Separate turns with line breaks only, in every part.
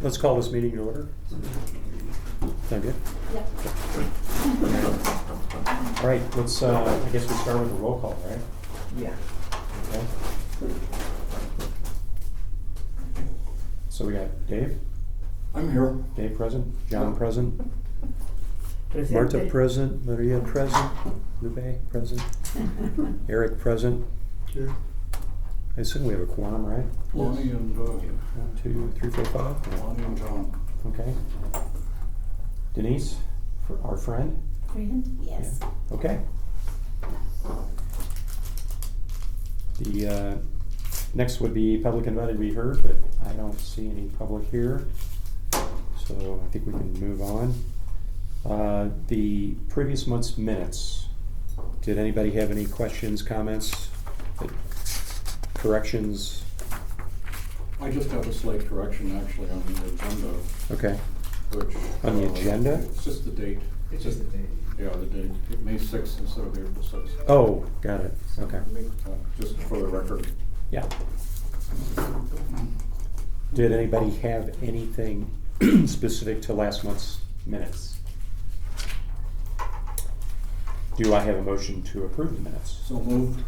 let's call this meeting to order. Sound good?
Yeah.
All right, let's, I guess we start with a roll call, right?
Yeah.
Okay. So we got Dave?
I'm here.
Dave present, John present,
Presente.
Marta present, Maria present, Lupe present, Eric present.
Here.
I assume we have a quorum, right?
Lonnie and,
1, 2, 3, 4, 5.
Lonnie and John.
Okay. Denise, our friend?
Friend? Yes.
Yeah. Okay. The next would be public invited to be heard, but I don't see any public here, so I think we can move on. The previous month's minutes. Did anybody have any questions, comments, corrections?
I just have a slight correction actually on the agenda,
Okay.
which.
On the agenda?
It's just the date.
It's just a date.
Yeah, the date, May 6th instead of April 6th.
Oh, got it. Okay.
Just for the record.
Yeah. Did anybody have anything specific to last month's minutes? Do I have a motion to approve the minutes?
So moved.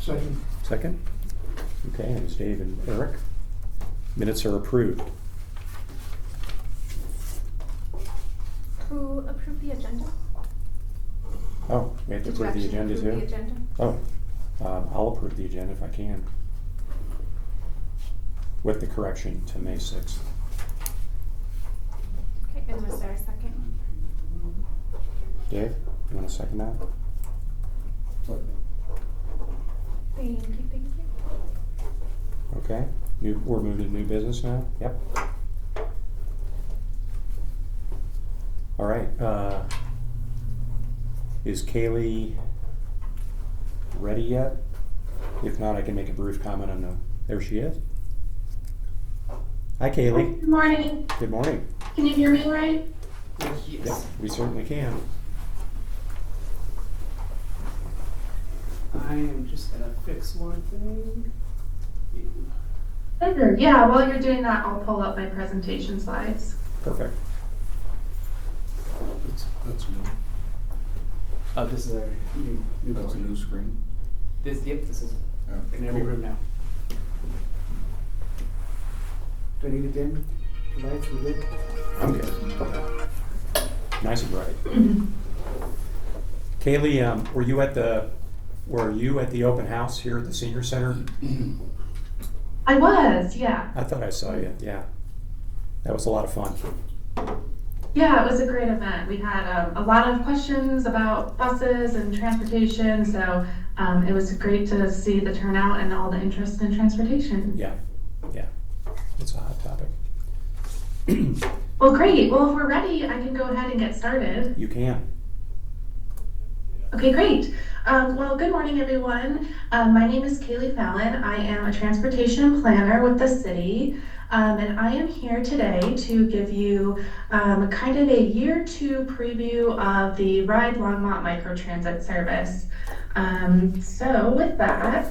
Second.
Second? Okay, and it's Dave and Eric. Minutes are approved.
Who approved the agenda?
Oh, we have to
Did you
approve the
actually
agenda
approve
too?
the agenda?
Oh, I'll approve the agenda if I can. With the correction to May 6th.
Okay, and was there a second?
Dave, you want to second that?
Thank you, thank you.
Okay, we're moving to new business now? Yep. All right, is Kaylee ready yet? If not, I can make a brief comment on the, there she is. Hi Kaylee.
Good morning.
Good morning.
Can you hear me all right?
Yep, we certainly can.
I am just gonna fix one thing.
Sure. Yeah, while you're doing that, I'll pull up my presentation slides.
Perfect.
That's new.
Oh, this is our new
That's a
board.
new screen.
This is
Yeah.
in every room now. Do I need to dim the lights? We good?
I'm good. Nice and bright. Kaylee, were you at the open house here at the senior center?
I was, yeah.
I thought I saw you, yeah. That was a lot of fun.
Yeah, it was a great event. We had a lot of questions about buses and transportation, so it was great to see the turnout and all the interest in transportation.
Yeah, yeah. It's a hot topic.
Well, great. Well, if we're ready, I can go ahead and get started.
You can.
Okay, great. Well, good morning, everyone. My name is Kaylee Fallon. I am a transportation planner with the city, and I am here today to give you kind of a year 2 preview of the Ride Longmont microtransit service. So with that,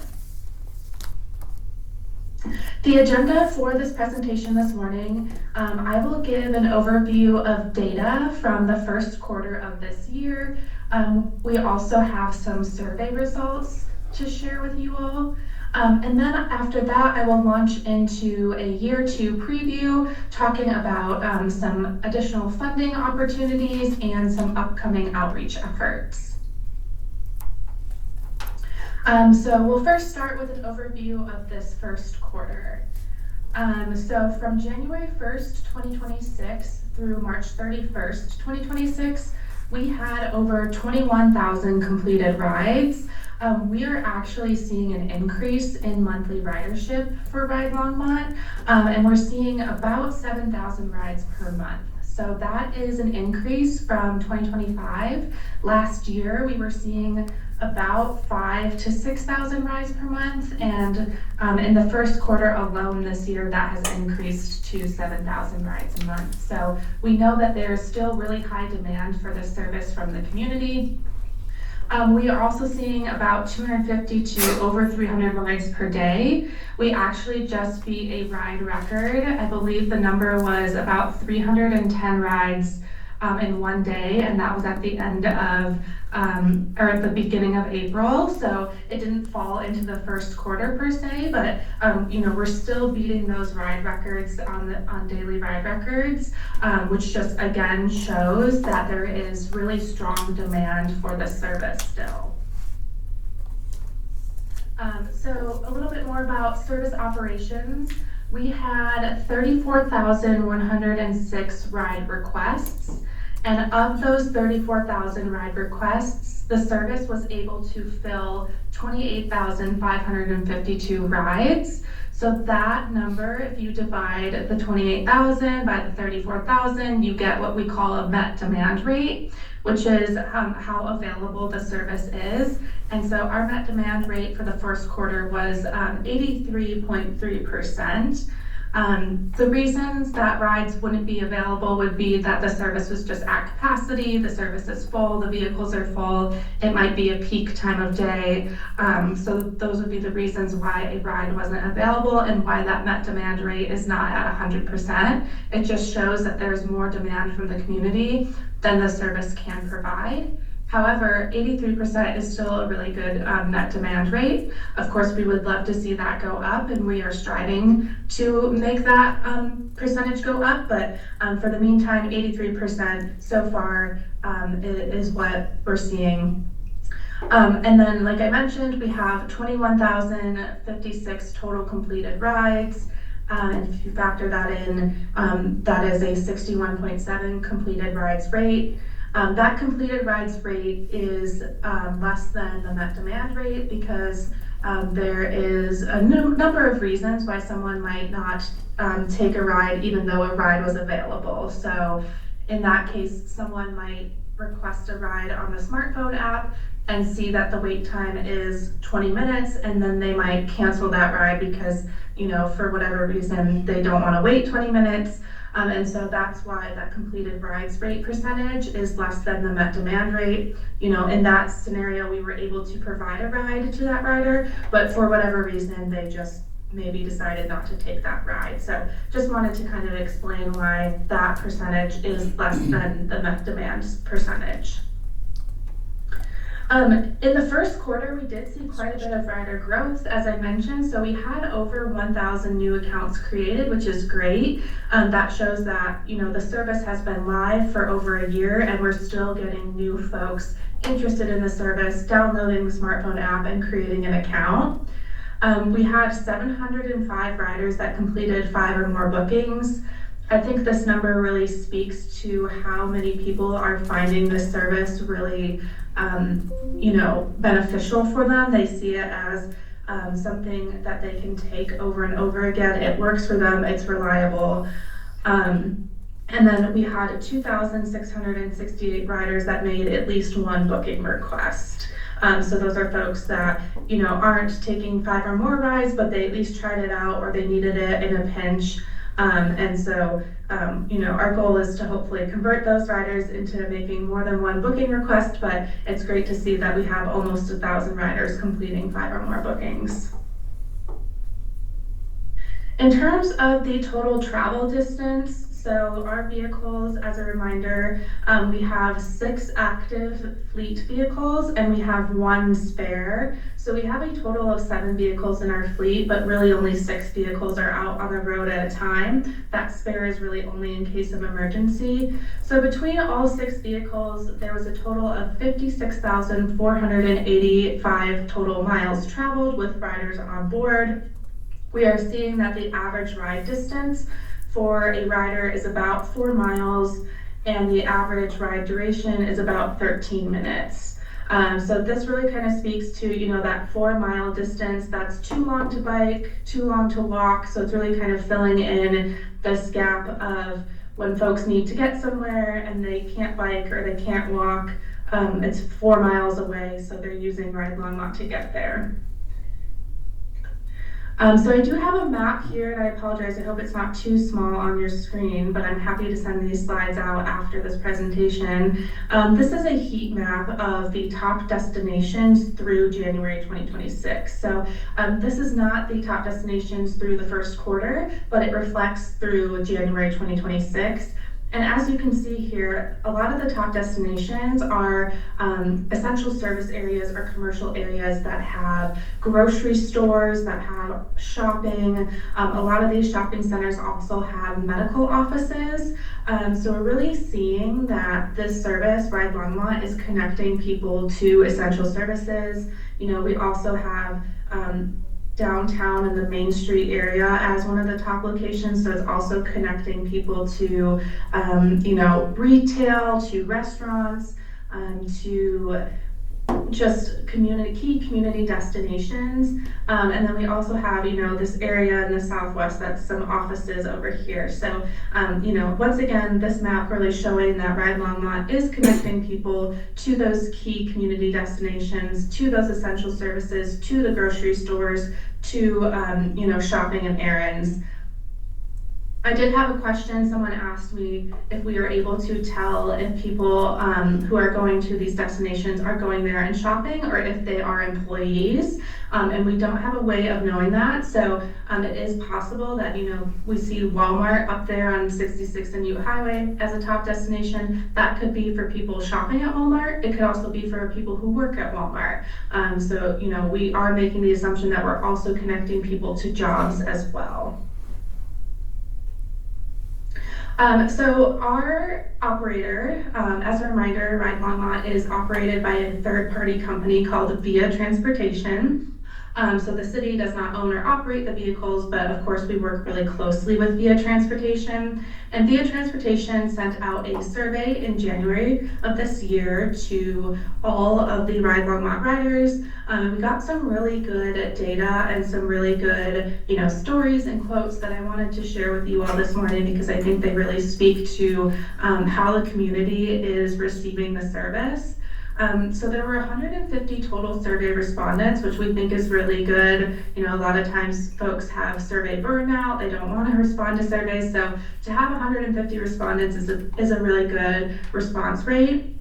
the agenda for this presentation this morning, I will give an overview of data from the first quarter of this year. We also have some survey results to share with you all. And then after that, I will launch into a year 2 preview, talking about some additional funding opportunities and some upcoming outreach efforts. So we'll first start with an overview of this first quarter. So from January 1st, 2026 through March 31st, 2026, we had over 21,000 completed rides. We are actually seeing an increase in monthly ridership for Ride Longmont, and we're seeing about 7,000 rides per month. So that is an increase from 2025. Last year, we were seeing about 5,000 to 6,000 rides per month, and in the first quarter alone this year, that has increased to 7,000 rides a month. So we know that there's still really high demand for this service from the community. We are also seeing about 250 to over 300 rides per day. We actually just beat a ride record. I believe the number was about 310 rides in one day, and that was at the end of, or at the beginning of April. So it didn't fall into the first quarter per se, but we're still beating those ride records on daily ride records, which just again shows that there is really strong demand for the service still. So a little bit more about service operations. We had 34,106 ride requests, and of those 34,000 ride requests, the service was able to fill 28,552 rides. So that number, if you divide the 28,000 by the 34,000, you get what we call a met demand rate, which is how available the service is. And so our met demand rate for the first quarter was 83.3%. The reasons that rides wouldn't be available would be that the service was just at capacity, the service is full, the vehicles are full, it might be a peak time of day. So those would be the reasons why a ride wasn't available and why that met demand rate is not at 100%. It just shows that there's more demand from the community than the service can provide. However, 83% is still a really good net demand rate. Of course, we would love to see that go up, and we are striving to make that percentage go up, but for the meantime, 83% so far is what we're seeing. And then, like I mentioned, we have 21,056 total completed rides. And if you factor that in, that is a 61.7 completed rides rate. That completed rides rate is less than the met demand rate because there is a number of reasons why someone might not take a ride even though a ride was available. So in that case, someone might request a ride on the smartphone app and see that the wait time is 20 minutes, and then they might cancel that ride because, for whatever reason, they don't want to wait 20 minutes. And so that's why that completed rides rate percentage is less than the met demand rate. In that scenario, we were able to provide a ride to that rider, but for whatever reason, they just maybe decided not to take that ride. So just wanted to kind of explain why that percentage is less than the met demand percentage. In the first quarter, we did see quite a bit of rider growth, as I mentioned. So we had over 1,000 new accounts created, which is great. That shows that, the service has been live for over a year, and we're still getting new folks interested in the service, downloading the smartphone app and creating an account. We had 705 riders that completed 5 or more bookings. I think this number really speaks to how many people are finding this service really beneficial for them. They see it as something that they can take over and over again. It works for them, it's reliable. And then we had 2,668 riders that made at least one booking request. So those are folks that, aren't taking 5 or more rides, but they at least tried it out or they needed it in a pinch. And so, our goal is to hopefully convert those riders into making more than one booking request, but it's great to see that we have almost 1,000 riders completing 5 or more bookings. In terms of the total travel distance, so our vehicles, as a reminder, we have 6 active fleet vehicles and we have 1 spare. So we have a total of 7 vehicles in our fleet, but really only 6 vehicles are out on the road at a time. That spare is really only in case of emergency. So between all 6 vehicles, there was a total of 56,485 total miles traveled with riders on board. We are seeing that the average ride distance for a rider is about 4 miles, and the average ride duration is about 13 minutes. So this really kind of speaks to, that 4-mile distance. That's too long to bike, too long to walk. So it's really kind of filling in this gap of when folks need to get somewhere and they can't bike or they can't walk. It's 4 miles away, so they're using Ride Longmont to get there. So I do have a map here, and I apologize, I hope it's not too small on your screen, but I'm happy to send these slides out after this presentation. This is a heat map of the top destinations through January 2026. So this is not the top destinations through the first quarter, but it reflects through January 2026. And as you can see here, a lot of the top destinations are essential service areas or commercial areas that have grocery stores, that have shopping. A lot of these shopping centers also have medical offices. So we're really seeing that this service, Ride Longmont, is connecting people to essential services. You know, we also have downtown in the Main Street area as one of the top locations, so it's also connecting people to you know, retail, to restaurants, to just key community destinations. And then we also have, you know, this area in the southwest that's some offices over here. So, you know, once again, this map really showing that Ride Longmont is connecting people to those key community destinations, to those essential services, to the grocery stores, to, you know, shopping and errands. I did have a question. Someone asked me if we are able to tell if people who are going to these destinations are going there and shopping, or if they are employees. And we don't have a way of knowing that. So it is possible that, you know, we see Walmart up there on 66th and Ute Highway as a top destination. That could be for people shopping at Walmart. It could also be for people who work at Walmart. So, you know, we are making the assumption that we're also connecting people to jobs as well. So our operator, as a reminder, Ride Longmont is operated by a third-party company called Via Transportation. So the city does not own or operate the vehicles, but of course we work really closely with Via Transportation. And Via Transportation sent out a survey in January of this year to all of the Ride Longmont riders. We got some really good data and some really good, you know, stories and quotes that I wanted to share with you all this morning, because I think they really speak to how the community is receiving the service. So there were 150 total survey respondents, which we think is really good. You know, a lot of times folks have survey burnout, they don't want to respond to surveys. So to have 150 respondents is a really good response rate.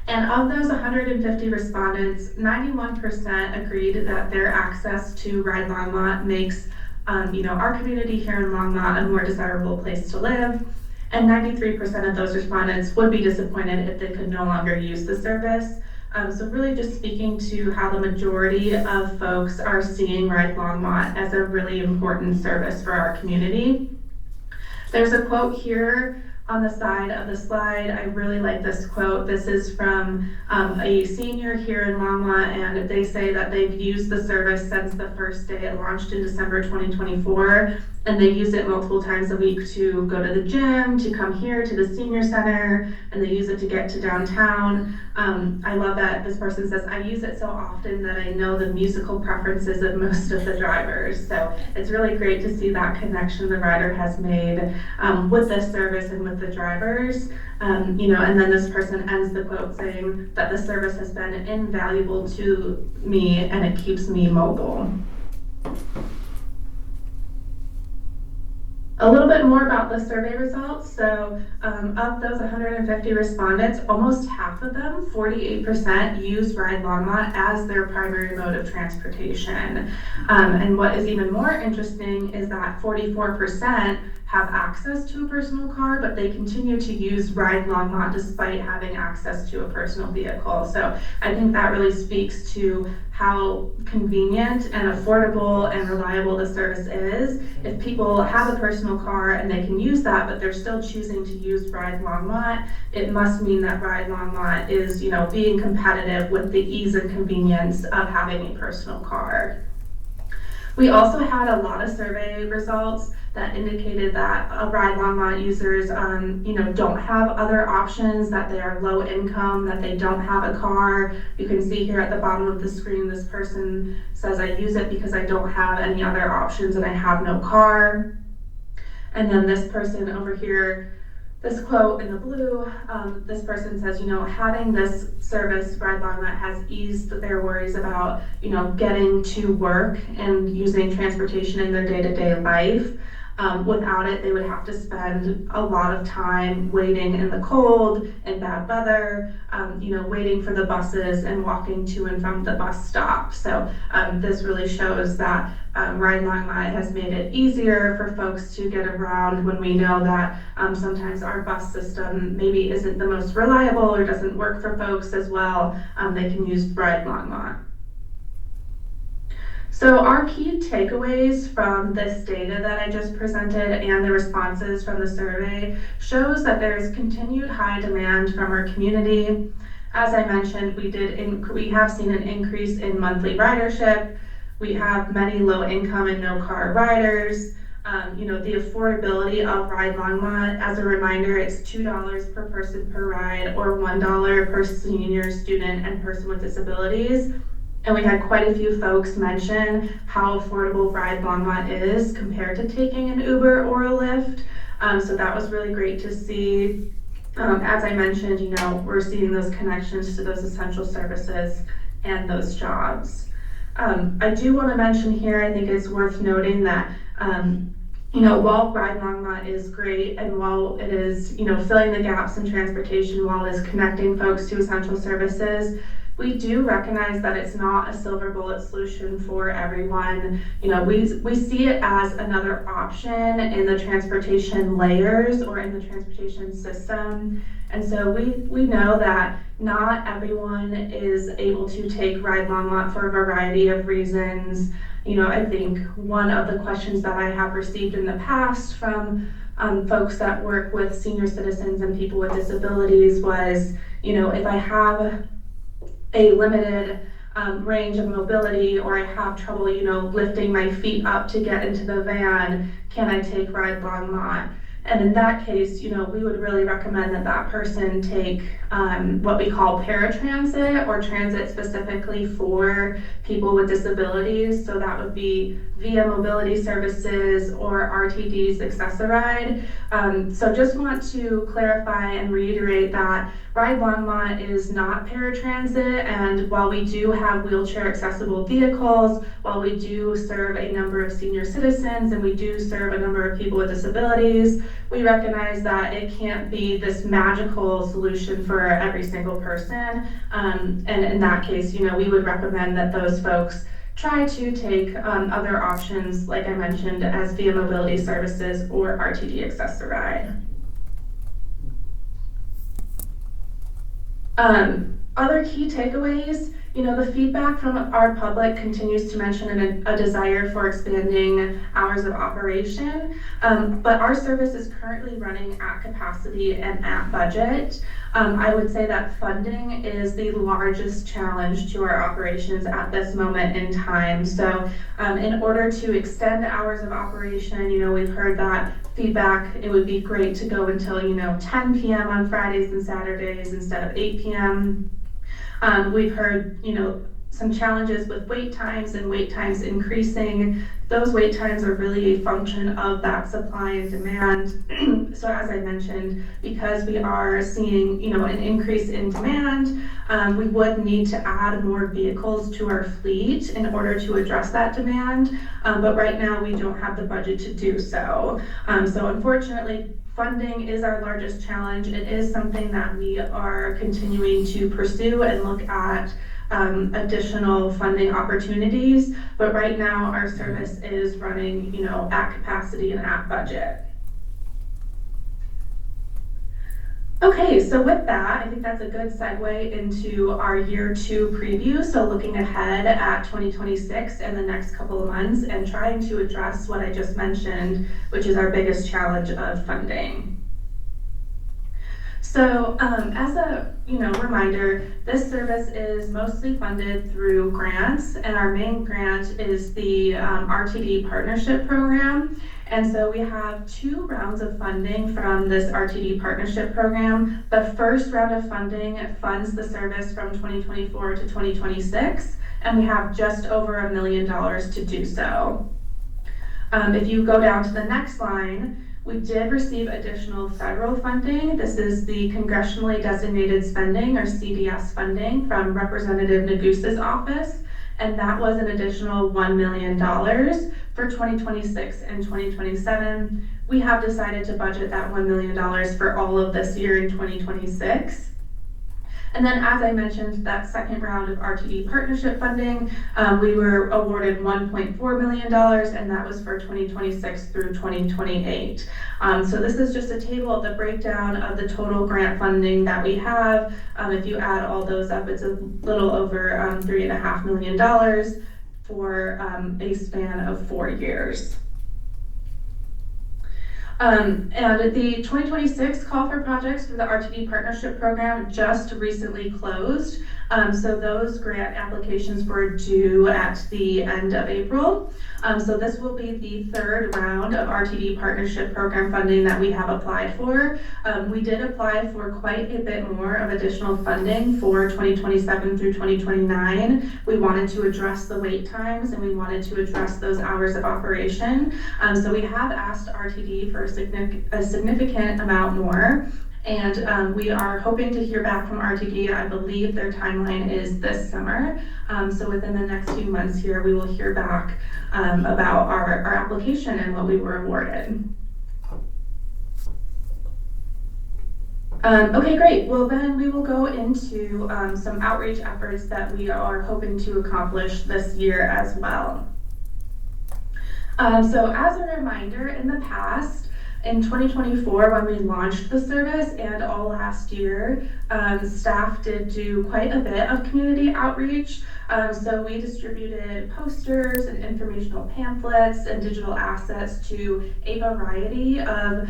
And of those 150 respondents, 91% agreed that their access to Ride Longmont makes you know, our community here in Longmont a more desirable place to live. And 93% of those respondents would be disappointed if they could no longer use the service. So really just speaking to how the majority of folks are seeing Ride Longmont as a really important service for our community. There's a quote here on the side of the slide. I really like this quote. This is from a senior here in Longmont, and they say that they've used the service since the first day it launched in December 2024, and they use it multiple times a week to go to the gym, to come here to the senior center, and they use it to get to downtown. I love that this person says, I use it so often that I know the musical preferences of most of the drivers. So it's really great to see that connection the rider has made with this service and with the drivers. You know, and then this person ends the quote saying that the service has been invaluable to me and it keeps me mobile. A little bit more about the survey results. So of those 150 respondents, almost half of them, 48%, use Ride Longmont as their primary mode of transportation. And what is even more interesting is that 44% have access to a personal car, but they continue to use Ride Longmont despite having access to a personal vehicle. So I think that really speaks to how convenient and affordable and reliable the service is. If people have a personal car and they can use that, but they're still choosing to use Ride Longmont, it must mean that Ride Longmont is, you know, being competitive with the ease and convenience of having a personal car. We also had a lot of survey results that indicated that Ride Longmont users, you know, don't have other options, that they are low income, that they don't have a car. You can see here at the bottom of the screen, this person says, I use it because I don't have any other options and I have no car. And then this person over here this quote in the blue, this person says, having this service, Ride Longmont, has eased their worries about, getting to work and using transportation in their day-to-day life. Without it, they would have to spend a lot of time waiting in the cold and bad weather, waiting for the buses and walking to and from the bus stop. So this really shows that Ride Longmont has made it easier for folks to get around when we know that sometimes our bus system maybe isn't the most reliable or doesn't work for folks as well. They can use Ride Longmont. So our key takeaways from this data that I just presented and the responses from the survey shows that there is continued high demand from our community. As I mentioned, we have seen an increase in monthly ridership. We have many low income and no car riders. The affordability of Ride Longmont, as a reminder, it's $2 per person per ride or $1 per senior, student, and person with disabilities. And we had quite a few folks mention how affordable Ride Longmont is compared to taking an Uber or a Lyft. So that was really great to see. As I mentioned, we're seeing those connections to those essential services and those jobs. I do want to mention here, I think it's worth noting that while Ride Longmont is great and while it is, filling the gaps in transportation, while it is connecting folks to essential services, we do recognize that it's not a silver bullet solution for everyone. We see it as another option in the transportation layers or in the transportation system. And so we know that not everyone is able to take Ride Longmont for a variety of reasons. I think one of the questions that I have received in the past from folks that work with senior citizens and people with disabilities was, if I have a limited range of mobility, or I have trouble, lifting my feet up to get into the van, can I take Ride Longmont? And in that case, we would really recommend that person take what we call paratransit or transit specifically for people with disabilities. So that would be via mobility services or RTD's Access-a-Ride. So just want to clarify and reiterate that Ride Longmont is not paratransit, and while we do have wheelchair accessible vehicles, while we do serve a number of senior citizens and we do serve a number of people with disabilities, we recognize that it can't be this magical solution for every single person. And in that case, we would recommend that those folks try to take other options, like I mentioned, as via mobility services or RTD Access-a-Ride. Other key takeaways, the feedback from our public continues to mention a desire for expanding hours of operation, but our service is currently running at capacity and at budget. I would say that funding is the largest challenge to our operations at this moment in time. So in order to extend hours of operation, we've heard that feedback, it would be great to go until 10 p.m. on Fridays and Saturdays instead of 8 p.m. We've heard some challenges with wait times and wait times increasing. Those wait times are really a function of that supply and demand. So as I mentioned, because we are seeing an increase in demand, we would need to add more vehicles to our fleet in order to address that demand. But right now we don't have the budget to do so. So unfortunately, funding is our largest challenge. It is something that we are continuing to pursue and look at additional funding opportunities, but right now our service is running, at capacity and at budget. Okay, so with that, I think that's a good segue into our year 2 preview. So looking ahead at 2026 and the next couple of months and trying to address what I just mentioned, which is our biggest challenge of funding. So as a reminder, this service is mostly funded through grants, and our main grant is the RTD Partnership Program. And so we have 2 rounds of funding from this RTD Partnership Program. The first round of funding funds the service from 2024 to 2026, and we have just over $1 million to do so. If you go down to the next line, We did receive additional federal funding. This is the Congressionally Designated Spending, or CDS funding, from Representative Negus's office, and that was an additional $1 million for 2026 and 2027. We have decided to budget that $1 million for all of this year in 2026. And then, as I mentioned, that second round of RTD partnership funding, we were awarded $1.4 million, and that was for 2026 through 2028. So this is just a table of the breakdown of the total grant funding that we have. If you add all those up, it's a little over $3.5 million for a span of 4 years. And the 2026 call for projects for the RTD partnership program just recently closed. So those grant applications were due at the end of April. So this will be the third round of RTD partnership program funding that we have applied for. We did apply for quite a bit more of additional funding for 2027 through 2029. We wanted to address the wait times, and we wanted to address those hours of operation. So we have asked RTD for a significant amount more. And we are hoping to hear back from RTD. I believe their timeline is this summer. So within the next few months here, we will hear back about our application and what we were awarded. Okay, great. Well, then we will go into some outreach efforts that we are hoping to accomplish this year as well. So as a reminder, in the past, in 2024, when we launched the service and all last year, staff did do quite a bit of community outreach. So we distributed posters and informational pamphlets and digital assets to a variety of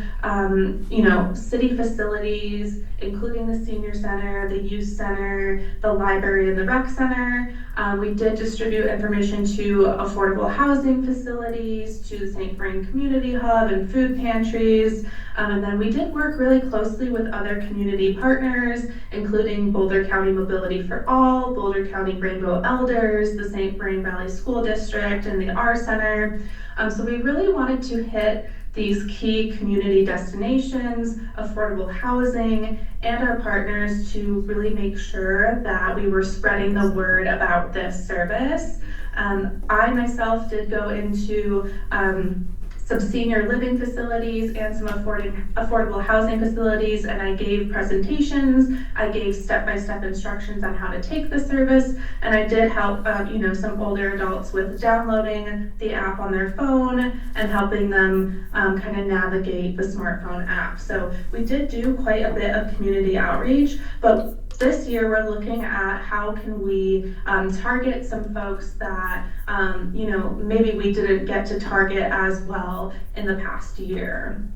city facilities, including the senior center, the youth center, the library, and the rec center. We did distribute information to affordable housing facilities, to the St. Vrain Community Hub and food pantries. And then we did work really closely with other community partners, including Boulder County Mobility for All, Boulder County Rainbow Elders, the St. Vrain Valley School District, and the R Center. So we really wanted to hit these key community destinations, affordable housing, and our partners to really make sure that we were spreading the word about this service. I myself did go into some senior living facilities and some affordable housing facilities, and I gave presentations. I gave step-by-step instructions on how to take the service, and I did help some older adults with downloading the app on their phone and helping them kind of navigate the smartphone app. So we did do quite a bit of community outreach, but this year we're looking at how can we target some folks that maybe we didn't get to target as well in the past year.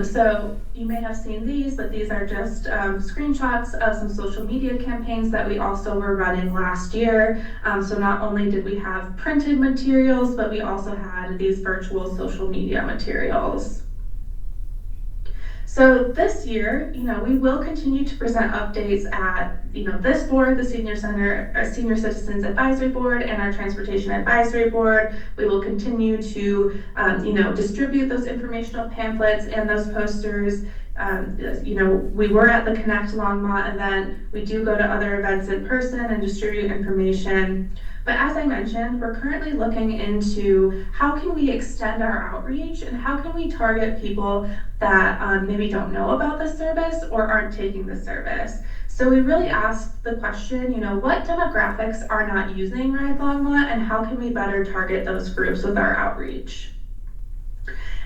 So you may have seen these, but these are just screenshots of some social media campaigns that we also were running last year. So not only did we have printed materials, but we also had these virtual social media materials. So this year, we will continue to present updates at, this board, the Senior Center, our Senior Citizens Advisory Board, and our Transportation Advisory Board. We will continue to, distribute those informational pamphlets and those posters. We were at the Connect Longmont event. We do go to other events in person and distribute information. But as I mentioned, we're currently looking into how can we extend our outreach and how can we target people that maybe don't know about the service or aren't taking the service. So we really asked the question, what demographics are not using Ride Longmont, and how can we better target those groups with our outreach?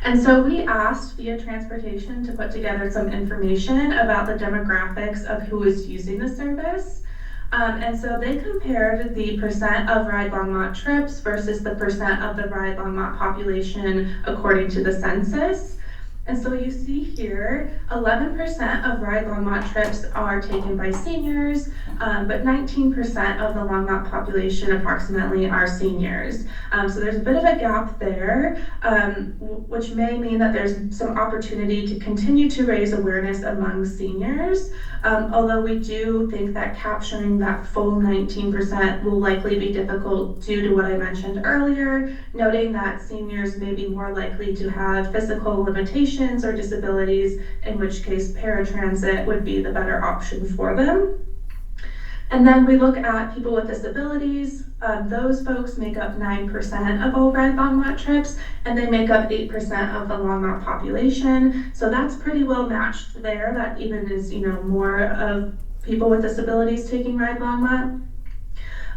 And so we asked via transportation to put together some information about the demographics of who is using the service. And so they compared the percent of Ride Longmont trips versus the percent of the Ride Longmont population according to the census. And so you see here, 11% of Ride Longmont trips are taken by seniors, but 19% of the Longmont population approximately are seniors. So there's a bit of a gap there, which may mean that there's some opportunity to continue to raise awareness among seniors. Although we do think that capturing that full 19% will likely be difficult due to what I mentioned earlier, noting that seniors may be more likely to have physical limitations or disabilities, in which case paratransit would be the better option for them. And then we look at people with disabilities. Those folks make up 9% of all Ride Longmont trips, and they make up 8% of the Longmont population. So that's pretty well matched there. That even is, more of people with disabilities taking Ride Longmont.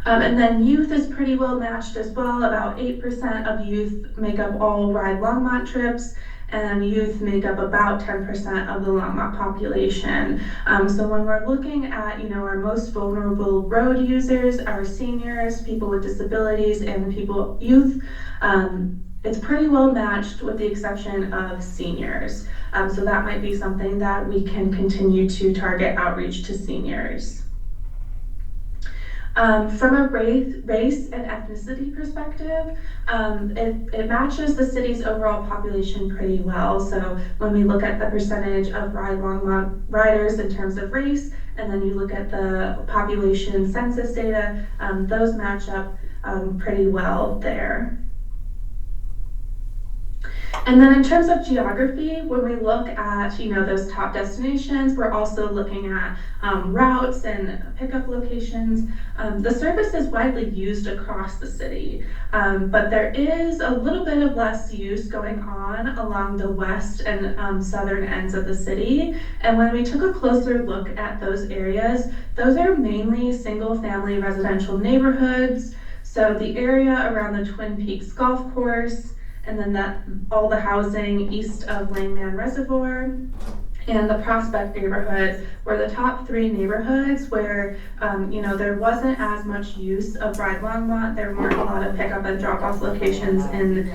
And then youth is pretty well matched as well. About 8% of youth make up all Ride Longmont trips, and youth make up about 10% of the Longmont population. So when we're looking at, our most vulnerable road users, our seniors, people with disabilities, and youth, it's pretty well matched with the exception of seniors. So that might be something that we can continue to target outreach to seniors. From a race and ethnicity perspective, it matches the city's overall population pretty well. So when we look at the percentage of Ride Longmont riders in terms of race, and then you look at the population census data, those match up pretty well there. And then in terms of geography, when we look at, those top destinations, we're also looking at routes and pickup locations. The service is widely used across the city, but there is a little bit of less use going on along the west and southern ends of the city. And when we took a closer look at those areas, those are mainly single-family residential neighborhoods. So the area around the Twin Peaks Golf Course, and then all the housing east of Longmont Reservoir, and the Prospect neighborhood were the top 3 neighborhoods where, there wasn't as much use of Ride Longmont. There weren't a lot of pickup and drop-off locations in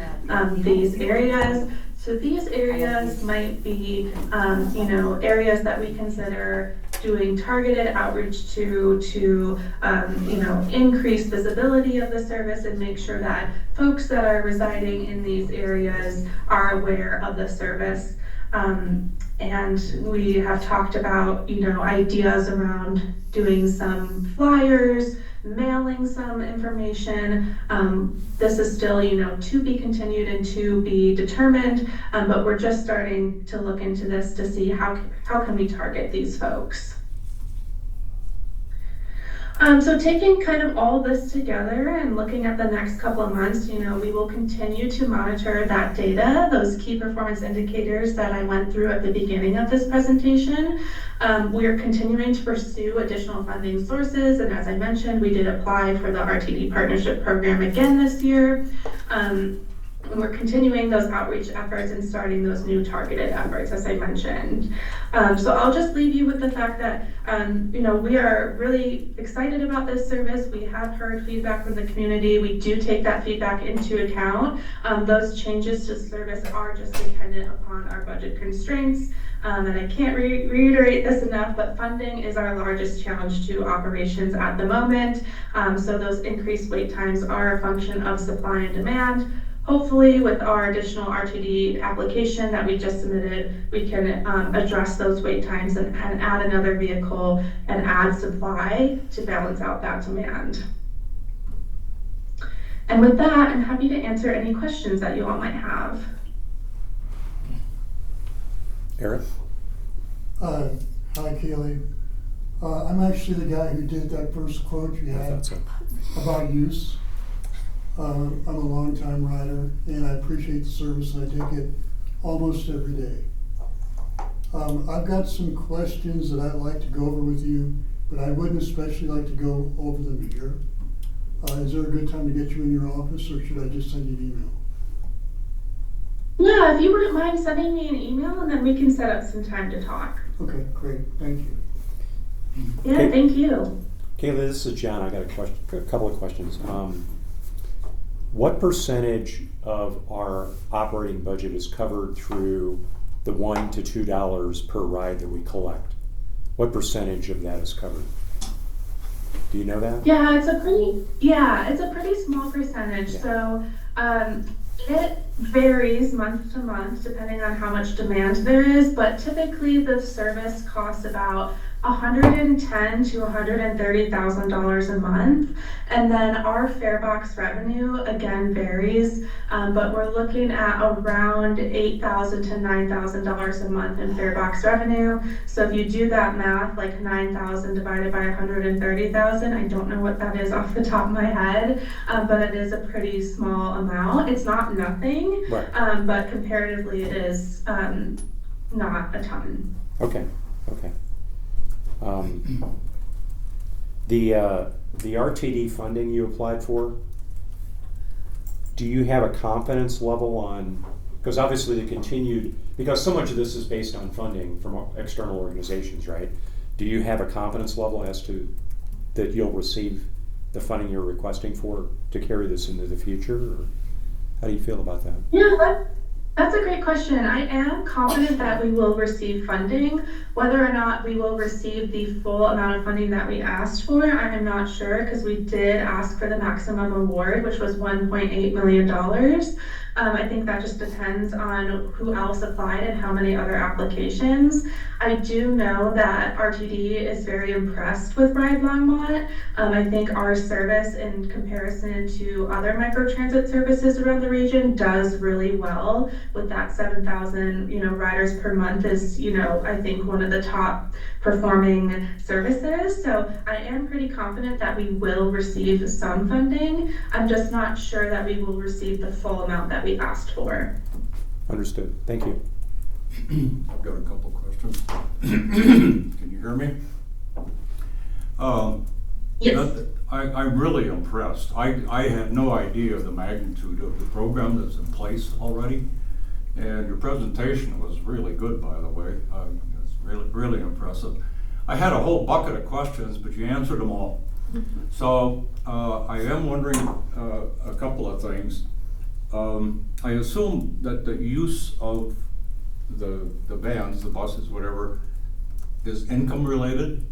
these areas. So these areas might be, areas that we consider doing targeted outreach to increase visibility of the service and make sure that folks that are residing in these areas are aware of the service. And we have talked about, ideas around doing some flyers, mailing some information. This is still, to be continued and to be determined, but we're just starting to look into this to see how can we target these folks. So taking kind of all this together and looking at the next couple of months, we will continue to monitor that data, those key performance indicators that I went through at the beginning of this presentation. We are continuing to pursue additional funding sources, and as I mentioned, we did apply for the RTD Partnership Program again this year. And we're continuing those outreach efforts and starting those new targeted efforts, as I mentioned. So I'll just leave you with the fact that, we are really excited about this service. We have heard feedback from the community. We do take that feedback into account. Those changes to service are just dependent upon our budget constraints. And I can't reiterate this enough, but funding is our largest challenge to operations at the moment. So those increased wait times are a function of supply and demand. Hopefully with our additional RTD application that we just submitted, we can address those wait times and add another vehicle and add supply to balance out that demand. And with that, I'm happy to answer any questions that you all might have.
Eric?
Hi, Kaylee. I'm actually the guy who did that first quote you had about use. I'm a long-time rider, and I appreciate the service, and I take it almost every day. I've got some questions that I'd like to go over with you, but I wouldn't especially like to go over them here. Is there a good time to get you in your office, or should I just send you an email?
Yeah, if you wouldn't mind sending me an email, and then we can set up some time to talk.
Okay, great, thank you.
Yeah,
Okay.
Thank you.
Kayla, this is John. I got a couple of questions. What percentage of our operating budget is covered through the $1 to $2 per ride that we collect, what percentage of that is covered? Do you know that?
Yeah, it's a pretty small percentage.
Yeah.
So it varies month to month depending on how much demand there is, but typically the service costs about $110,000 to $130,000 a month, and then our fare box revenue again varies, but we're looking at around $8,000 to $9,000 a month in fare box revenue. So if you do that math, like 9,000 divided by 130,000, I don't know what that is off the top of my head, but it is a pretty small amount. It's not nothing,
Right.
but comparatively it is not a ton.
Okay. The RTD funding you applied for, do you have a confidence level on, because obviously because so much of this is based on funding from external organizations, right? Do you have a confidence level as to that you'll receive the funding you're requesting for to carry this into the future, or how do you feel about that?
Yeah, that's a great question. I am confident that we will receive funding. Whether or not we will receive the full amount of funding that we asked for, I am not sure, because we did ask for the maximum award, which was $1.8 million. I think that just depends on who else applied and how many other applications. I do know that RTD is very impressed with Ride Longmont. I think our service in comparison to other microtransit services around the region does really well with that 7,000, riders per month is, I think one of the top performing services. So I am pretty confident that we will receive some funding. I'm just not sure that we will receive the full amount that we asked for.
Understood. Thank you.
I've got a couple questions. Can you hear me?
Yes.
I'm really impressed. I had no idea the magnitude of the program that's in place already. And your presentation was really good, by the way. It's really impressive. I had a whole bucket of questions, but you answered them all. So I am wondering a couple of things. I assume that the use of the vans, the buses, whatever, is income related?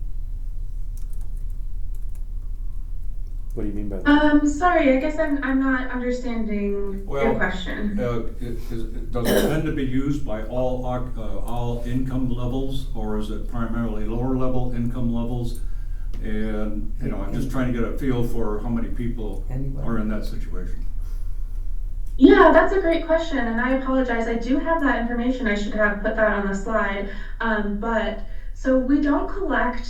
What do you mean by that?
Sorry, I guess I'm not understanding your question.
Does it tend to be used by all income levels, or is it primarily lower level income levels? And I'm just trying to get a feel for how many people are in that situation.
Yeah, that's a great question, and I apologize. I do have that information. I should have put that on the slide. So we don't collect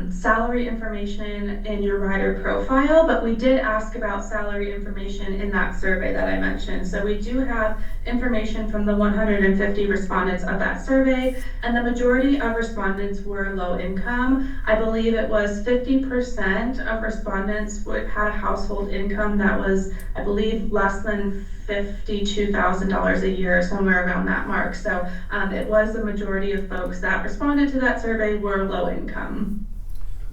salary information in your rider profile, but we did ask about salary information in that survey that I mentioned. So we do have information from the 150 respondents of that survey, and the majority of respondents were low income. I believe it was 50% of respondents had a household income that was, I believe, less than $52,000 a year, somewhere around that mark. So it was the majority of folks that responded to that survey were low income.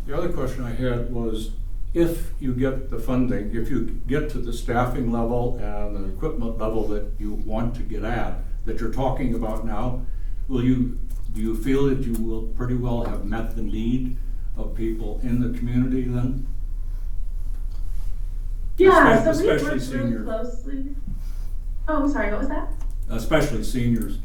The other question I had was, if you get the funding, if you get to the staffing level and the equipment level that you want to get at, that you're talking about now, do you feel that you will pretty well have met the need of people in the community then?
Yeah, so we
especially
worked really
seniors.
closely. Oh, I'm sorry, what was that?
Especially seniors.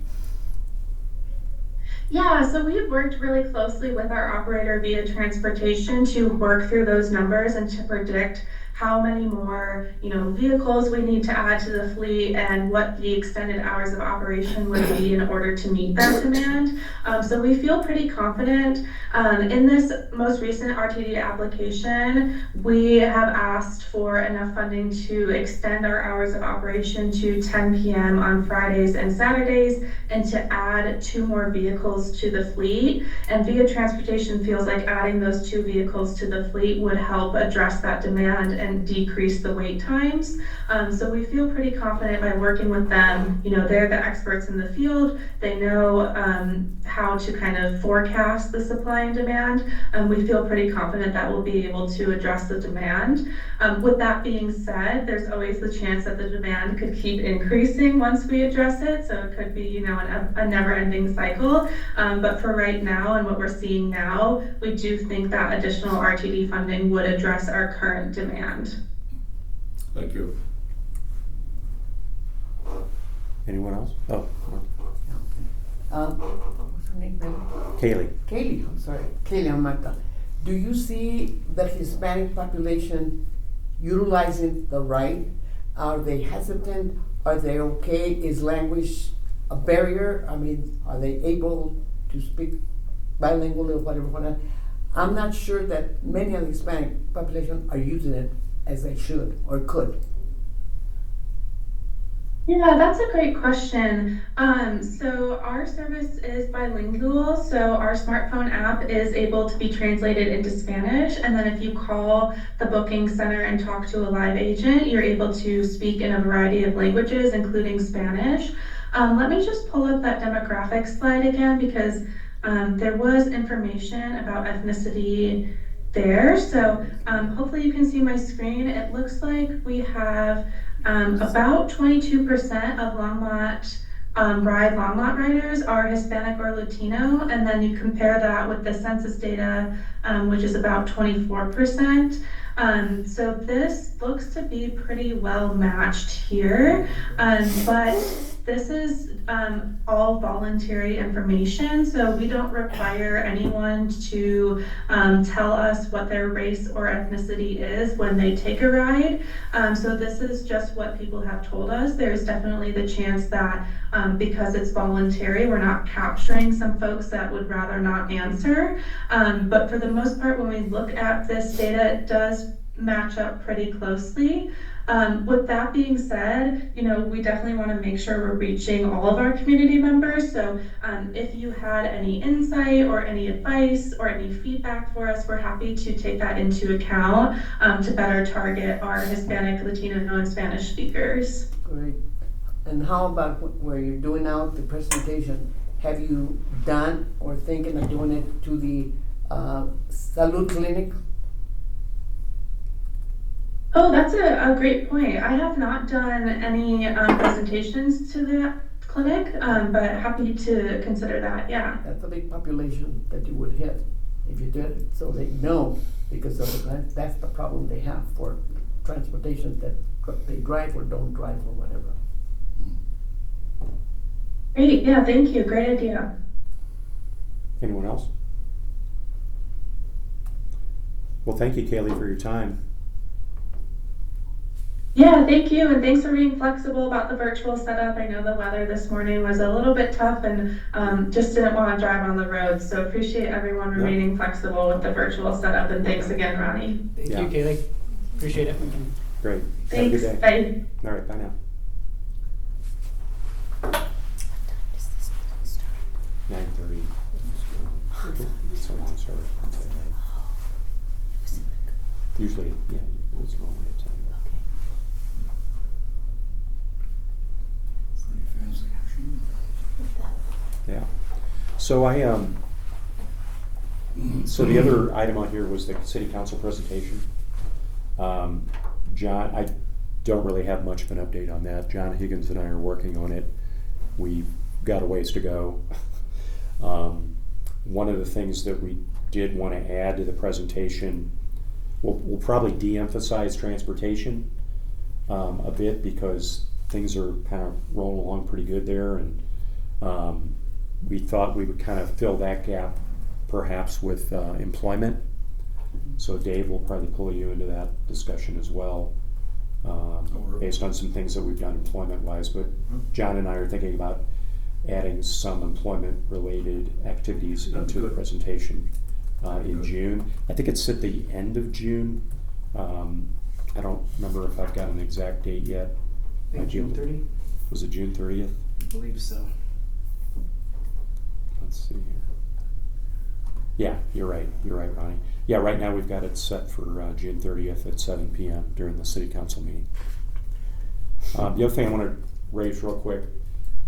Yeah, so we've worked really closely with our operator via transportation to work through those numbers and to predict how many more, vehicles we need to add to the fleet and what the extended hours of operation would be in order to meet that demand. So we feel pretty confident. In this most recent RTD application, we have asked for enough funding to extend our hours of operation to 10 p.m. on Fridays and Saturdays, and to add 2 more vehicles to the fleet. And via transportation feels like adding those 2 vehicles to the fleet would help address that demand and decrease the wait times. So we feel pretty confident by working with them. You know, they're the experts in the field. They know how to kind of forecast the supply and demand. We feel pretty confident that we'll be able to address the demand. With that being said, there's always the chance that the demand could keep increasing once we address it. So it could be, you know, a never-ending cycle. But for right now and what we're seeing now, we do think that additional RTD funding would address our current demand.
Thank you.
Anyone else? Oh,
What's her name?
Kaylee.
Kaylee, I'm sorry. Kaylee Amata. Do you see the Hispanic population utilizing the right? Are they hesitant? Are they okay? Is language a barrier? I mean, are they able to speak bilingual or whatever? I'm not sure that many of the Hispanic population are using it as they should or could.
Yeah, that's a great question. So our service is bilingual. So our smartphone app is able to be translated into Spanish. And then if you call the booking center and talk to a live agent, you're able to speak in a variety of languages, including Spanish. Let me just pull up that demographic slide again, because there was information about ethnicity there. So hopefully you can see my screen. It looks like we have about 22% of Longmont Longmont riders are Hispanic or Latino, and then you compare that with the census data, which is about 24%. So this looks to be pretty well matched here, but this is all voluntary information, so we don't require anyone to tell us what their race or ethnicity is when they take a ride. So this is just what people have told us. There's definitely the chance that because it's voluntary, we're not capturing some folks that would rather not answer. But for the most part, when we look at this data, it does match up pretty closely. With that being said, we definitely want to make sure we're reaching all of our community members. So if you had any insight or any advice or any feedback for us, we're happy to take that into account to better target our Hispanic, Latino, non-Spanish speakers.
Great. And how about where you're doing out the presentation? Have you done or thinking of doing it to the Salud Clinic?
Oh, that's a great point. I have not done any presentations to that clinic, but happy to consider that, yeah.
That's a big population that you would hit if you did it, so they know, because that's the problem they have for transportation, that they drive or don't drive or whatever.
Great, yeah, thank you, great idea.
Anyone else? Well, thank you, Kaylee, for your time.
Yeah, thank you, and thanks for being flexible about the virtual setup. I know the weather this morning was a little bit tough and just didn't want to drive on the road, so appreciate everyone remaining flexible with the virtual setup, and thanks again, Ronnie.
Thank you, Kaylee. Appreciate it.
Great.
Thanks,
Have a good day.
bye.
All right, bye now. 9:30. So long, sorry. Usually, yeah, it was normally at 10. Yeah. So so the other item on here was the city council presentation. John, I don't really have much of an update on that. John Higgins and I are working on it. We've got a ways to go. One of the things that we did want to add to the presentation, we'll probably de-emphasize transportation a bit, because things are kind of rolling along pretty good there, and we thought we would kind of fill that gap perhaps with employment. So Dave will probably pull you into that discussion as well, based on some things that we've done employment-wise. But John and I are thinking about adding some employment-related activities into the presentation in June. I think it's at the end of June. I don't remember if I've got an exact date yet.
I think June 30th?
Was it June 30th?
I believe so.
Let's see here. Yeah, you're right, Ronnie. Yeah, right now we've got it set for June 30th at 7 p.m. during the city council meeting. The other thing I want to raise real quick,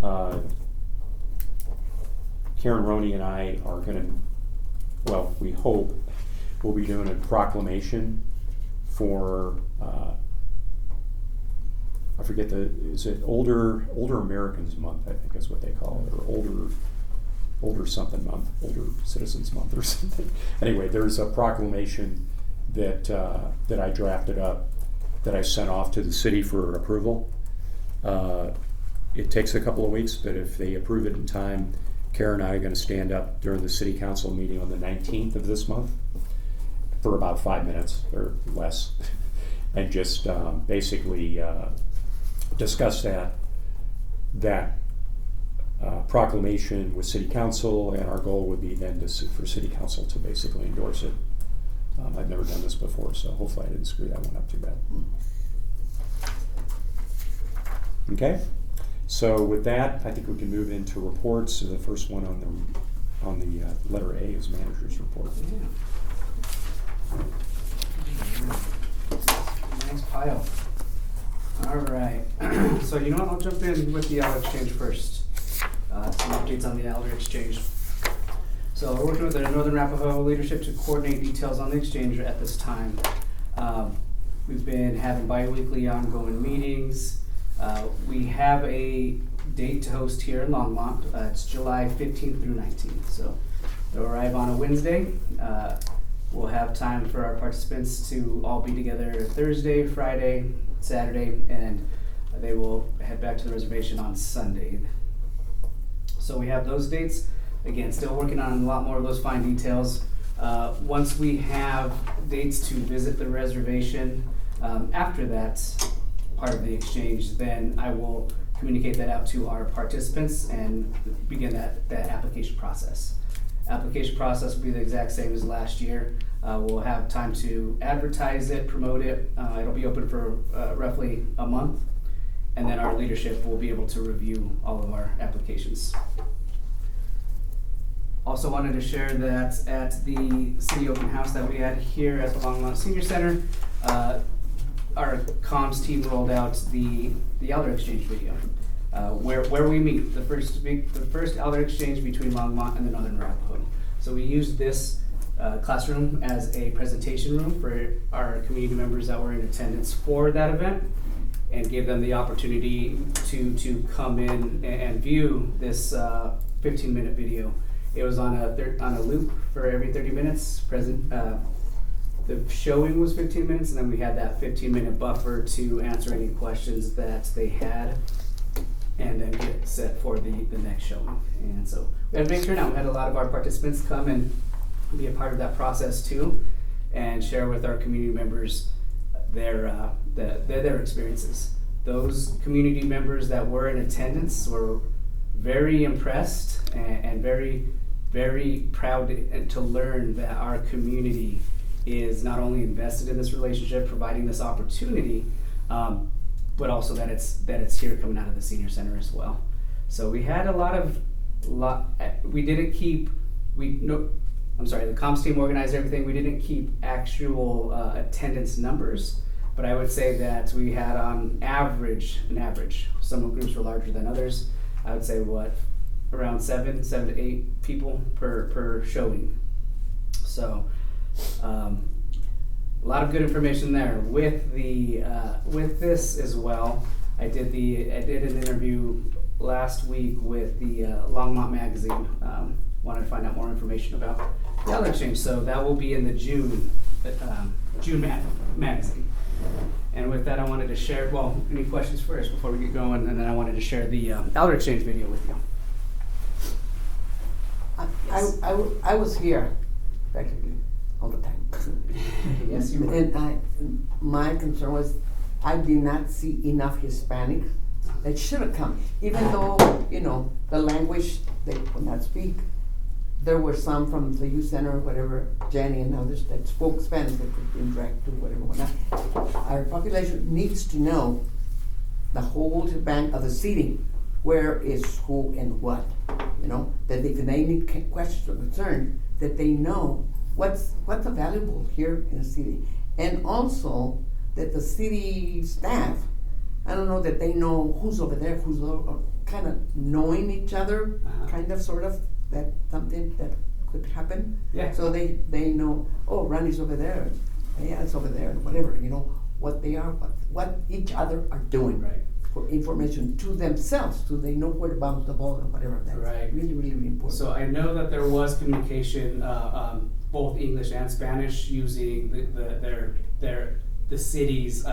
Karen Roney and I are going to, well, we hope we'll be doing a proclamation for, I forget is it Older Americans Month, I think is what they call it, or Older something month, Older Citizens Month or something. Anyway, there's a proclamation that I drafted up that I sent off to the city for approval. It takes a couple of weeks, but if they approve it in time, Karen and I are going to stand up during the city council meeting on the 19th of this month for about 5 minutes or less, and just basically discuss that proclamation with city council, and our goal would be then for city council to basically endorse it. I've never done this before, so hopefully I didn't screw that one up too bad. Okay, so with that, I think we can move into reports. So the first one on the letter A is manager's report.
Nice pile. All right. So you know what? I'll jump in with the Elder Exchange first. Some updates on the Elder Exchange. So we're working with the Northern Arapaho leadership to coordinate details on the exchange at this time. We've been having bi-weekly ongoing meetings. We have a date to host here in Longmont. It's July 15th through 19th. So they'll arrive on a Wednesday. We'll have time for our participants to all be together Thursday, Friday, Saturday, and they will head back to the reservation on Sunday. So we have those dates. Again, still working on a lot more of those fine details. Once we have dates to visit the reservation, after that part of the exchange, then I will communicate that out to our participants and begin that application process. Application process will be the exact same as last year. We'll have time to advertise it, promote it. It'll be open for roughly a month, and then our leadership will be able to review all of our applications. Also wanted to share that at the city open house that we had here at the Longmont Senior Center, our comms team rolled out the Elder Exchange video, where we meet, the first Elder Exchange between Longmont and the Northern Arapaho. So we used this classroom as a presentation room for our community members that were in attendance for that event, and gave them the opportunity to come in and view this 15-minute video. It was on a loop for every 30 minutes. The showing was 15 minutes, and then we had that 15-minute buffer to answer any questions that they had, and then get set for the next showing. And so we had a big turnout. We had a lot of our participants come and be a part of that process too, and share with our community members their experiences. Those community members that were in attendance were very impressed and very, very proud to learn that our community is not only invested in this relationship, providing this opportunity, but also that it's here coming out of the senior center as well. So we had the comms team organized everything. We didn't keep actual attendance numbers, but I would say that we had on average, some groups were larger than others. I would say around 7 to 8 people per showing. So a lot of good information there. With this as well, I did an interview last week with the Longmont magazine. Wanted to find out more information about the Elder Exchange, so that will be in the June magazine. And with that, I wanted to share, any questions first before we get going, and then I wanted to share the Elder Exchange video with you.
I was here practically all the time.
Yes, you were.
And my concern was I did not see enough Hispanic that should have come, even though, the language they could not speak. There were some from the youth center or whatever, Jenny and others that spoke Spanish that could interact to whatever. Our population needs to know the whole bank of the seating, where is who and what, you know, that if they need questions or concern, that they know what's available here in the city. And also that the city staff, I don't know, that they know who's over there, who's kind of knowing each other, kind of, sort of, that something that could happen.
Yeah.
So they know, oh, Ronnie's over there, yeah, it's over there, and whatever, you know, what they are, what each other are doing.
Right.
For information to themselves, so they know where to bounce the ball and whatever. That's
Right.
really, really, really important.
So I know that there was communication, both English and Spanish, using the city's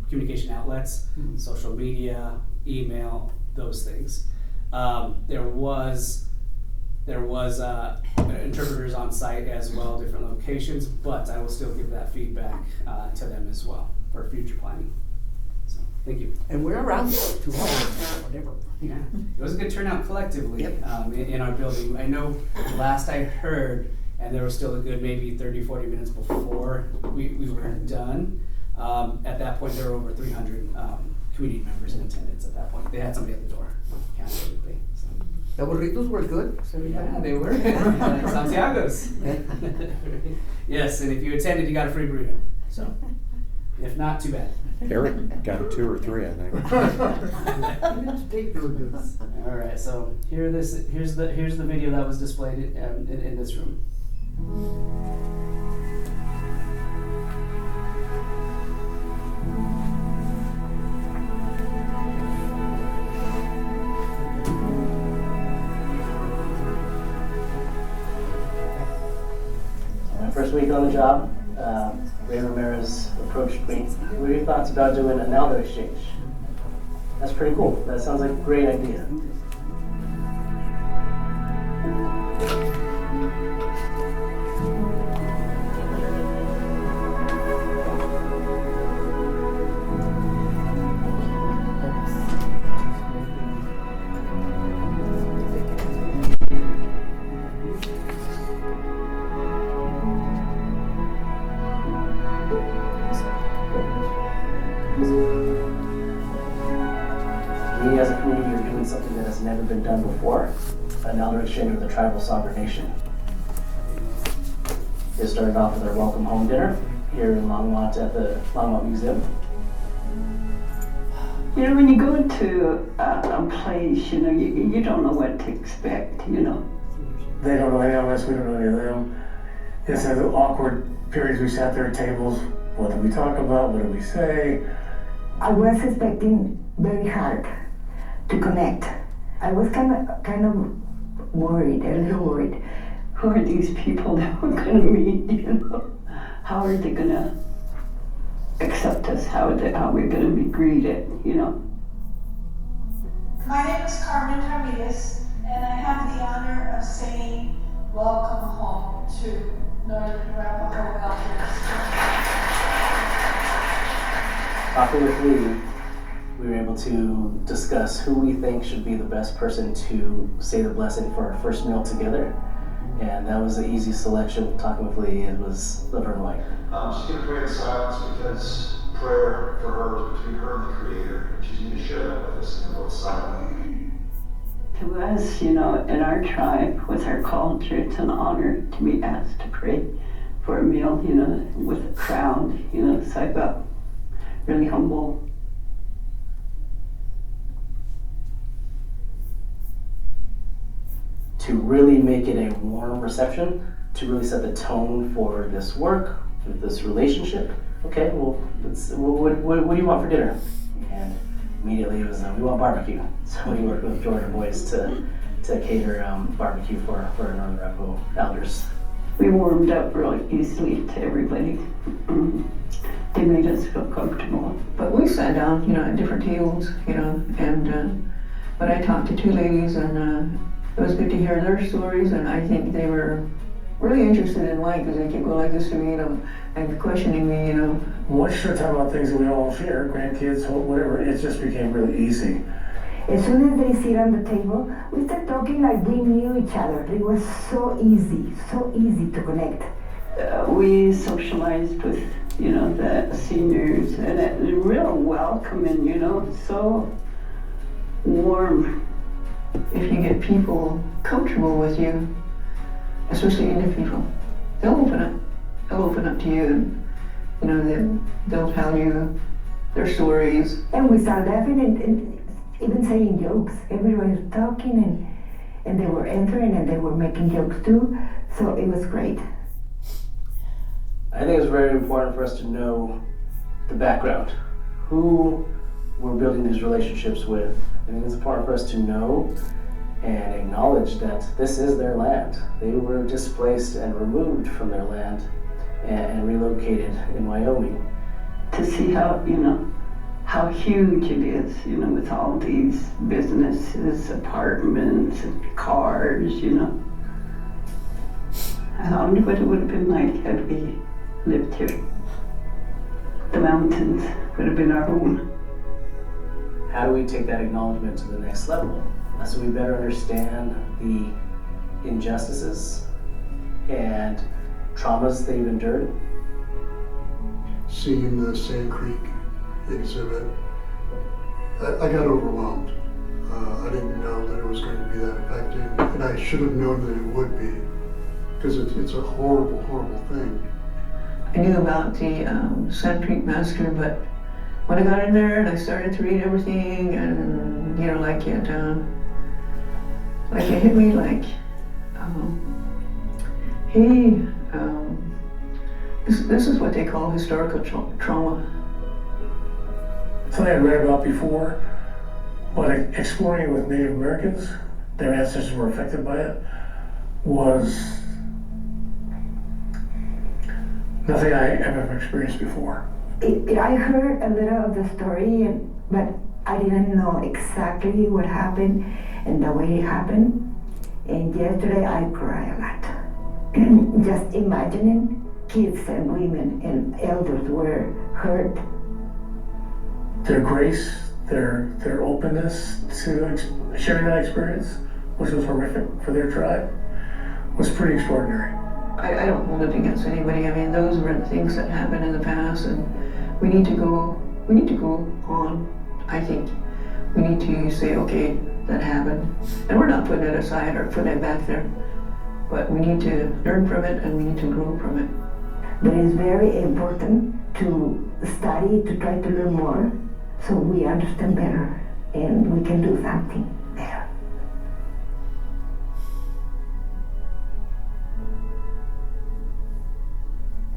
communication outlets, social media, email, those things. There was interpreters on site as well, different locations, but I will still give that feedback to them as well for future planning. So, thank you.
And we're around to whatever.
Yeah, it was a good turnout collectively.
Yep.
In our building. I know last I heard, and there was still a good maybe 30-40 minutes before we were done. At that point, there were over 300 community members in attendance at that point. They had somebody at the door, candidly. So.
The burritos were good. So
Yeah, they were. Santiago's. Yes, and if you attended, you got a free burrito. So, if not, too bad.
Eric got a 2 or 3, I think.
All right, so here's the video that was displayed in this room.
My first week on the job, Ray Ramirez approached me. What are your thoughts about doing an elder exchange? That's pretty cool. That sounds like a great idea. We as a community are doing something that has never been done before, an elder exchange with a tribal sovereign nation. It started off with our welcome home dinner here in Longmont at the Longmont Museum.
You know, when you go to a place, you know, you don't know what to expect, you know.
They don't know any of us, we don't know any of them. It's the awkward periods we sat there at tables. What did we talk about? What did we say?
I was expecting very hard to connect. I was kind of worried, a little worried.
Who are these people that we're going to meet, you know? How are they going to accept us? How are we going to be greeted, you know?
My name is Carmen Ramirez, and I have the honor of saying welcome home to Northern Arapaho Elders.
Talking with Lee, we were able to discuss who we think should be the best person to say the blessing for our first meal together. And that was the easy selection. Talking with Lee, it was Laverne White.
She's going to pray in silence because prayer for her is between her and the Creator. She's going to share that with us in both silently.
To us, you know, in our tribe, with our culture, it's an honor to be asked to pray for a meal, you know, with a crowd, you know, so I felt really humble.
To really make it a warm reception, to really set the tone for this work, for this relationship. Okay, well, what do you want for dinner? And immediately it was, we want barbecue. So we worked with Georgia Boys to cater barbecue for our Northern Arapaho elders.
We warmed up really easily to everybody. They made us feel comfortable.
But we sat down, you know, at different tables, you know, and but I talked to two ladies, and it was good to hear their stories, and I think they were really interested in mine because they kept going like this to me, you know, and questioning me, you know.
Once you start talking about things that we all share, grandkids, whatever, it just became really easy.
As soon as they sit on the table, we start talking like we knew each other. It was so easy to connect.
We socialized with, you know, the seniors, and it was real welcoming, you know, so warm.
If you get people comfortable with you, especially individual, they'll open up. They'll open up to you, and you know they'll tell you their stories.
And we started laughing and even saying jokes. Everybody was talking and they were answering and they were making jokes too. So it was great.
I think it's very important for us to know the background, who we're building these relationships with. I think it's important for us to know and acknowledge that this is their land. They were displaced and removed from their land and relocated in Wyoming.
To see how, how huge it is, with all these businesses, apartments, and cars, I wonder what it would have been like had we lived here. The mountains would have been our home.
How do we take that acknowledgement to the next level? So we better understand the injustices and traumas they've endured.
Seeing the Sand Creek exhibit, I got overwhelmed. I didn't know that it was going to be that affecting, and I should have known that it would be, because it's a horrible, horrible thing.
I knew about the Sand Creek Massacre, but when I got in there and I started to read everything, and it hit me like, hey, this is what they call historical trauma.
Something I'd read about before, but exploring it with Native Americans, their ancestors were affected by it, was nothing I have ever experienced before.
I heard a little of the story, but I didn't know exactly what happened and the way it happened. And yesterday I cried a lot. Just imagining kids and women and elders were hurt.
Their grace, their openness to sharing that experience, which was horrific for their tribe, was pretty extraordinary.
I don't hold it against anybody. I mean, those were the things that happened in the past, and we need to go on. I think we need to say, okay, that happened, and we're not putting it aside or putting it back there, but we need to learn from it and we need to grow from it.
But it's very important to study, to try to learn more, so we understand better and we can do something better.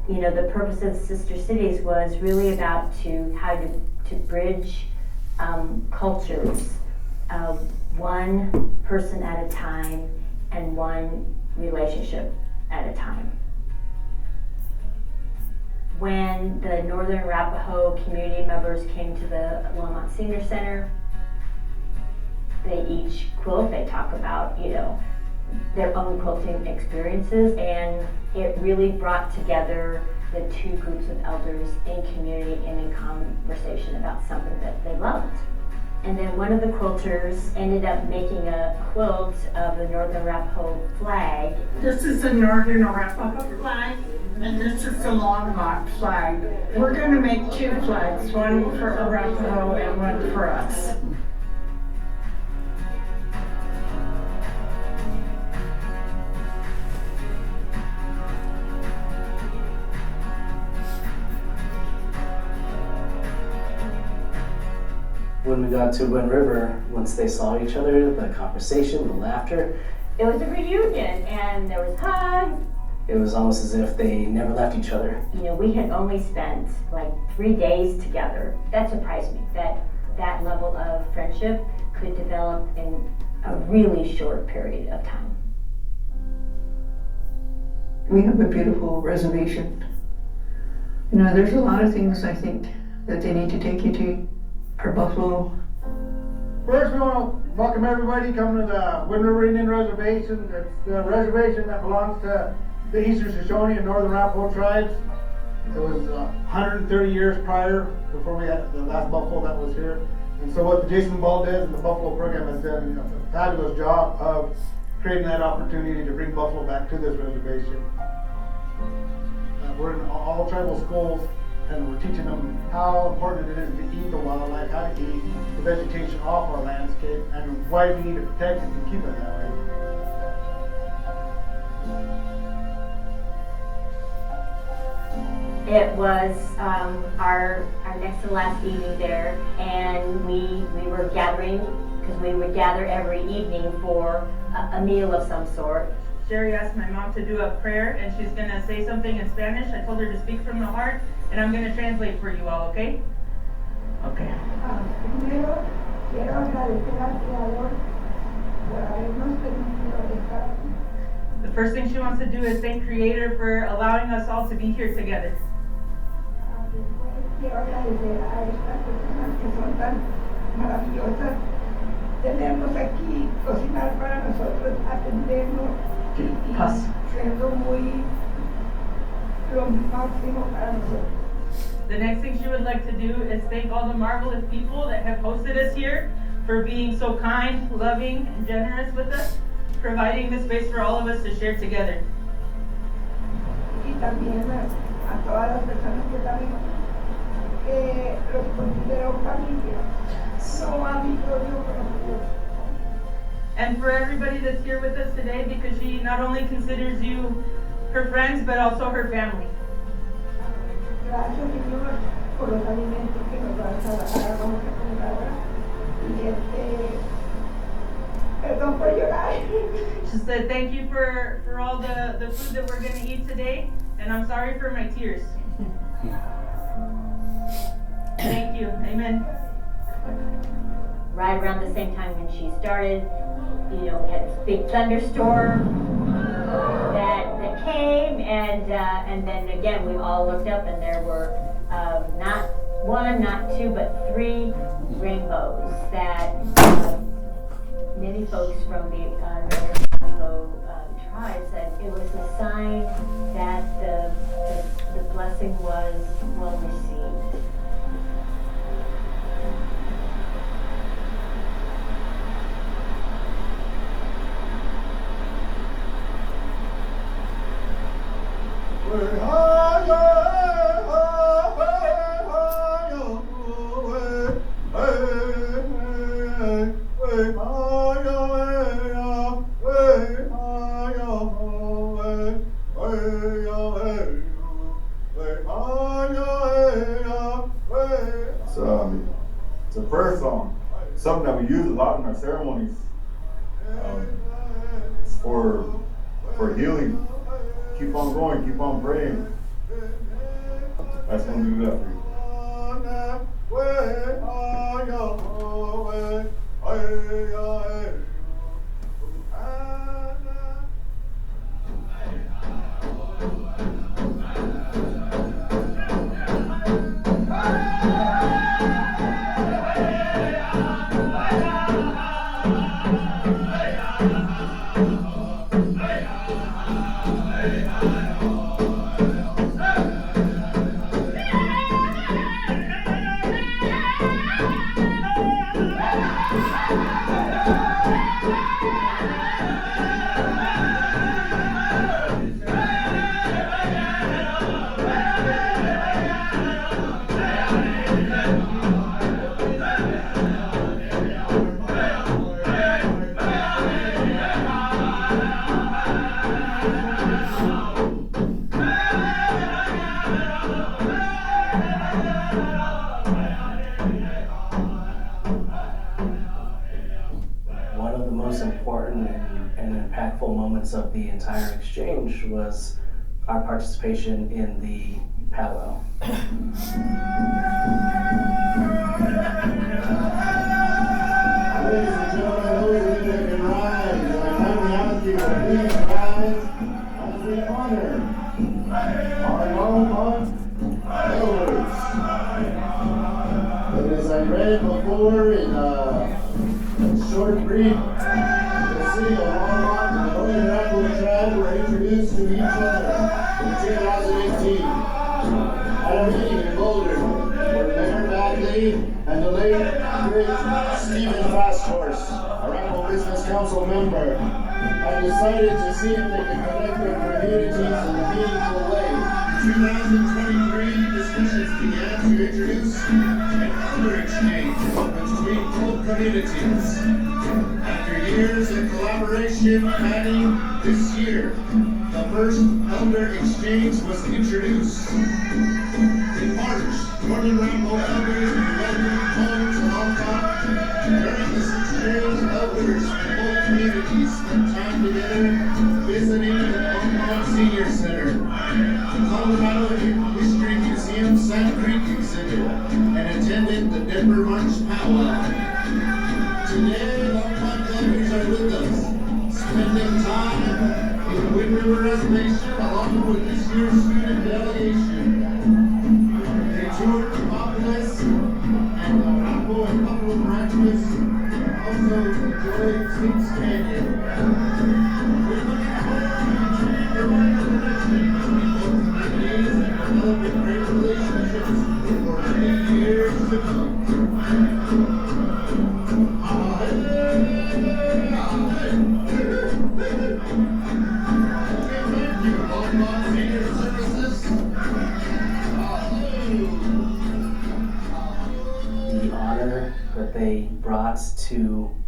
The purpose of Sister Cities was really about how to bridge cultures, one person at a time and one relationship at a time. When the Northern Arapaho community members came to the Longmont Senior Center, they each quilt, they talk about, their own quilting experiences, and it really brought together the two groups of elders in community and in conversation about something that they loved. And then one of the quilters ended up making a quilt of the Northern Arapaho flag.
This is the Northern Arapaho flag, and this is the Longmont flag. We're going to make two flags, one for Arapaho and one for us.
When we got to Wind River, once they saw each other, the conversation, the laughter,
It was a reunion, and there was hugs.
it was almost as if they never left each other.
We had only spent like 3 days together. That surprised me, that level of friendship could develop in a really short period of time.
We have a beautiful reservation. There's a lot of things I think that they need to take you to. Our buffalo.
First, we want to welcome everybody coming to the Wind River Indian Reservation. It's the reservation that belongs to the Eastern Shoshone and Northern Arapaho tribes. It was 130 years prior, before we had the last buffalo that was here. And so what the Jason Valdez and the Buffalo program has done a fabulous job of creating that opportunity to bring buffalo back to this reservation. We're in all tribal schools and we're teaching them how important it is to eat the wildlife, how to eat the vegetation off our landscape, and why we need to protect it and keep it that way.
It was our next to last evening there, and we were gathering, because we would gather every evening for a meal of some sort.
Sherry asked my mom to do a prayer, and she's going to say something in Spanish. I told her to speak from the heart, and I'm going to translate for you all, okay? Okay.
Primero, quiero agradecer al Creador por habernos permitido estar.
The first thing she wants to do is thank Creator for allowing us all to be here together.
Quiero agradecer a estas personas que son tan maravillosas, tenernos aquí, cocinar para nosotros, atendernos y serlo muy lo máximo para nosotros.
The next thing she would like to do is thank all the marvelous people that have hosted us here for being so kind, loving, and generous with us, providing the space for all of us to share together.
Y también a todas las personas que también los considero familia, no amigos, no conocidos.
And for everybody that's here with us today, because she not only considers you her friends, but also her family.
Gracias, Señor, por los alimentos que nos vas a dar, vamos a comer ahora. Y perdón por llorar.
She said thank you for all the food that we're going to eat today, and I'm sorry for my tears. Thank you. Amen.
Right around the same time when she started, we had this big thunderstorm that came, and then again we all looked up, and there were not one, not two, but 3 rainbows that many folks from the Northern Navajo tribe said it was a sign that the blessing was well received.
It's a prayer song, something that we use a lot in our ceremonies. It's for healing. Keep on going, keep on praying. I just want to do that for you.
Of the entire exchange was our participation in the powwow.
Ladies and gentlemen, those of you that can rise, I kindly ask you to please rise as we honor our Longmont elders. But as I read before in a short brief, the city of Longmont and the Northern Navajo tribe were introduced to each other in 2018 at a meeting in Boulder where Mayor Bagley and the late great Stephen Fasthorse, a Arapaho Business Council member, had decided to see if they could connect their communities in a meaningful way. 2023 discussions
introduce an elder exchange between both communities. After years of collaboration planning, this year, the first elder exchange was introduced. In March, Northern Rambo elders welcomed home to Longmont. During this exchange, elders from both communities spent time together visiting the Longmont Senior Center, the Colorado History Museum Sand Creek exhibit, and attended the Denver March Powwow. Today, Longmont elders are with us, spending time in the Wind River Reservation along with this year's student delegation. They toured the Populous and the Rambo and Buffalo Ranches, also enjoyed Sleeps Canyon. We're looking forward to the between both communities and developing great relationships for many years to come. Thank you, Longmont Senior Services.
The honor that they brought to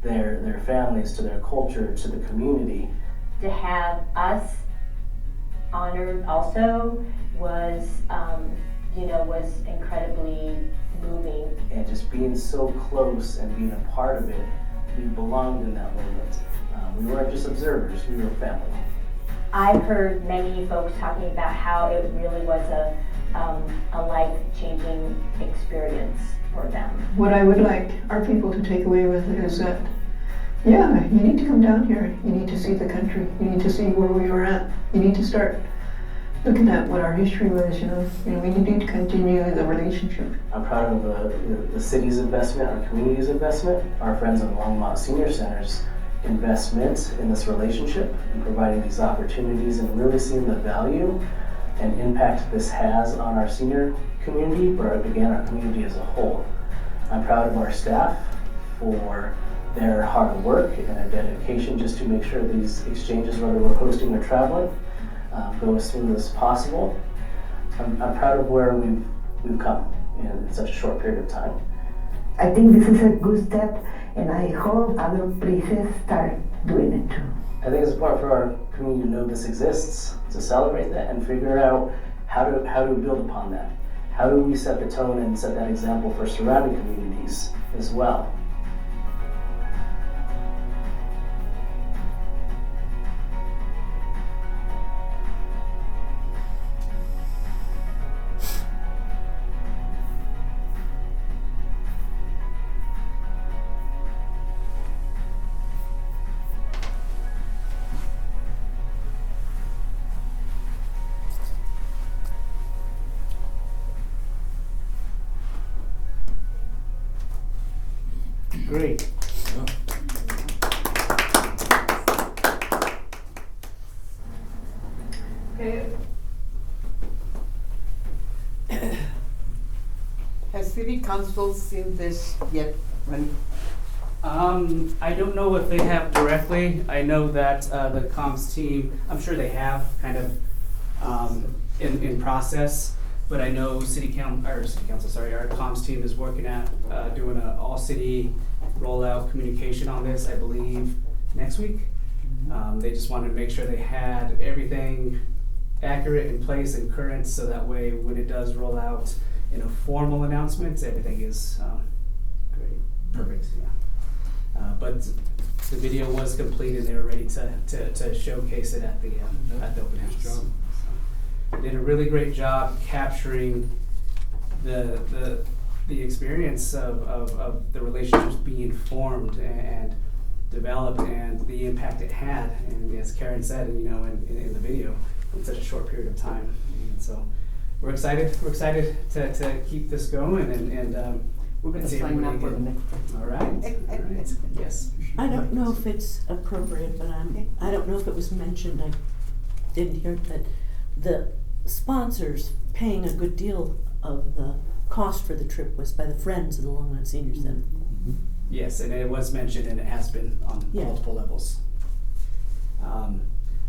their families, to their culture, to the community.
To have us honored also was, was incredibly moving.
And just being so close and being a part of it, we belonged in that moment. We weren't just observers, we were family.
I've heard many folks talking about how it really was a life-changing experience for them.
What I would like our people to take away with it is that, yeah, you need to come down here. You need to see the country. You need to see where we were at. You need to start looking at what our history was, we need to continue the relationship.
I'm proud of the city's investment, our community's investment, our friends in Longmont Senior Center's investment in this relationship and providing these opportunities and really seeing the value and impact this has on our senior community, but again, our community as a whole. I'm proud of our staff for their hard work and their dedication just to make sure these exchanges, whether we're hosting or traveling, go as smooth as possible. I'm proud of where we've come in such a short period of time.
I think this is a good step, and I hope other places start doing it too.
I think it's important for our community to know this exists, to celebrate that, and figure out how to build upon that. How do we set the tone and set that example for surrounding communities as well?
Great.
Okay.
Has City Council seen this yet, Randy?
I don't know if they have directly. I know that the comms team, I'm sure they have kind of in process, but I know our comms team is working at doing an all-city rollout communication on this, I believe, next week. They just wanted to make sure they had everything accurate in place and current, so that way when it does roll out in a formal announcement, everything is great, perfect, yeah. But the video was complete and they were ready to showcase it at the open house. So they did a really great job capturing the experience of the relationships being formed and developed and the impact it had, and as Karen said, in the video, in such a short period of time. And so we're excited to keep this going and
we're going to sign up for the next one.
All right. Yes.
I don't know if it's appropriate, but I don't know if it was mentioned. I didn't hear it, but the sponsors paying a good deal of the cost for the trip was by the Friends of the Longmont Senior Center.
Mm-hmm. Yes, and it was mentioned and it has been on multiple levels.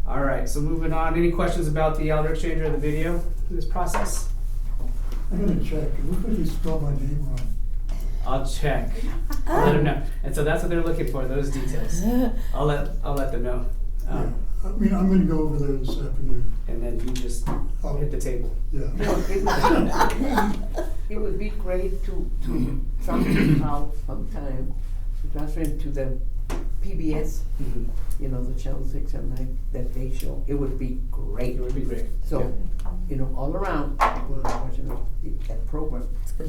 All right, so moving on. Any questions about the elder exchange or the video in this process?
I'm gonna check, look at he spelled my name wrong.
I'll check. I'll let them know. And so that's what they're looking for, those details. I'll let them know.
Yeah, I mean, I'm gonna go over there this afternoon.
And then you just hit the table.
Yeah.
It would be great to somehow, sometime, transfer into the PBS, you know, the channel 6 and 9 that they show. It would be great.
It would be great.
So, you know, all around, people are watching that program.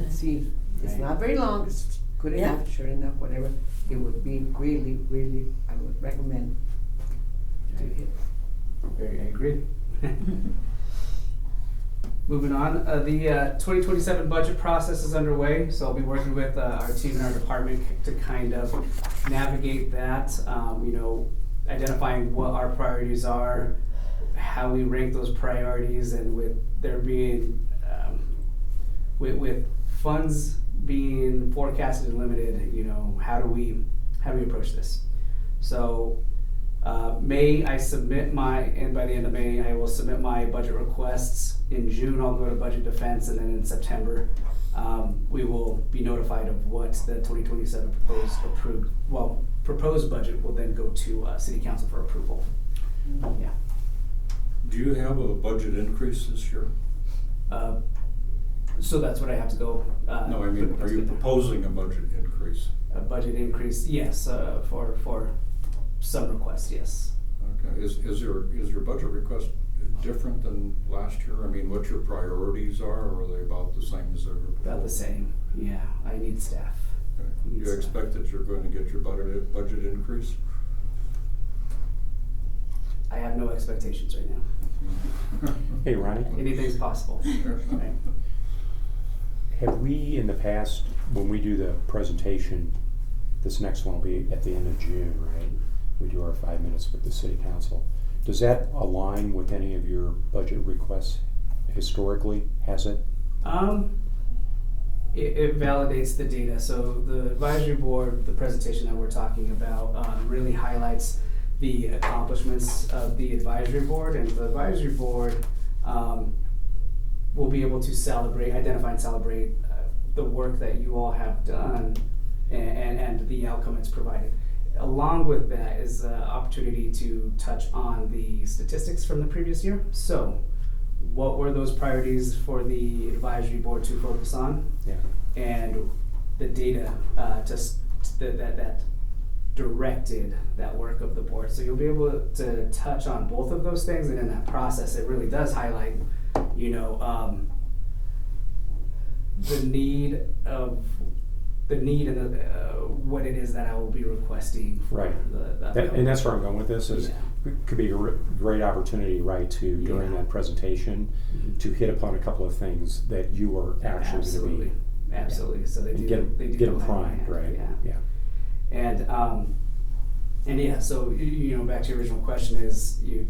See, it's not very long, it's good enough, short enough, whatever. It would be really, really, I would recommend to hit.
I agree. Moving on, the 2027 budget process is underway, so I'll be working with our team and our department to kind of navigate that, you know, identifying what our priorities are, how we rank those priorities, and with there being, with funds being forecasted and limited, you know, how do we approach this? So May, I submit and by the end of May, I will submit my budget requests. In June, I'll go to budget defense, and then in September, we will be notified of what the 2027 proposed budget will then go to City Council for approval. Yeah.
Do you have a budget increase this year?
So that's what I have to go.
No, I mean, are you proposing a budget increase?
A budget increase, yes, for some requests, yes.
Okay, is your budget request different than last year? I mean, what your priorities are, or are they about the same as they were before?
About the same, yeah. I need staff.
Okay. Do you expect that you're going to get your budget increase?
I have no expectations right now.
Hey, Ronnie.
Anything's possible. Right?
Have we, in the past, when we do the presentation, this next one will be at the end of June, right? We do our 5 minutes with the City Council. Does that align with any of your budget requests historically? Has it?
It validates the data. So the advisory board, the presentation that we're talking about, really highlights the accomplishments of the advisory board, and the advisory board will be able to identify and celebrate the work that you all have done and the outcome it's provided. Along with that is the opportunity to touch on the statistics from the previous year. So, what were those priorities for the advisory board to focus on?
Yeah.
And the data that directed that work of the board. So you'll be able to touch on both of those things, and in that process, it really does highlight, you know, the need and what it is that I will be requesting for
right. And that's where I'm going with this is it could be a great opportunity, right, to during that presentation to hit upon a couple of things that you are actually going to be
absolutely. So they do
get them primed, right? Yeah.
And yeah, so you know, back to your original question is it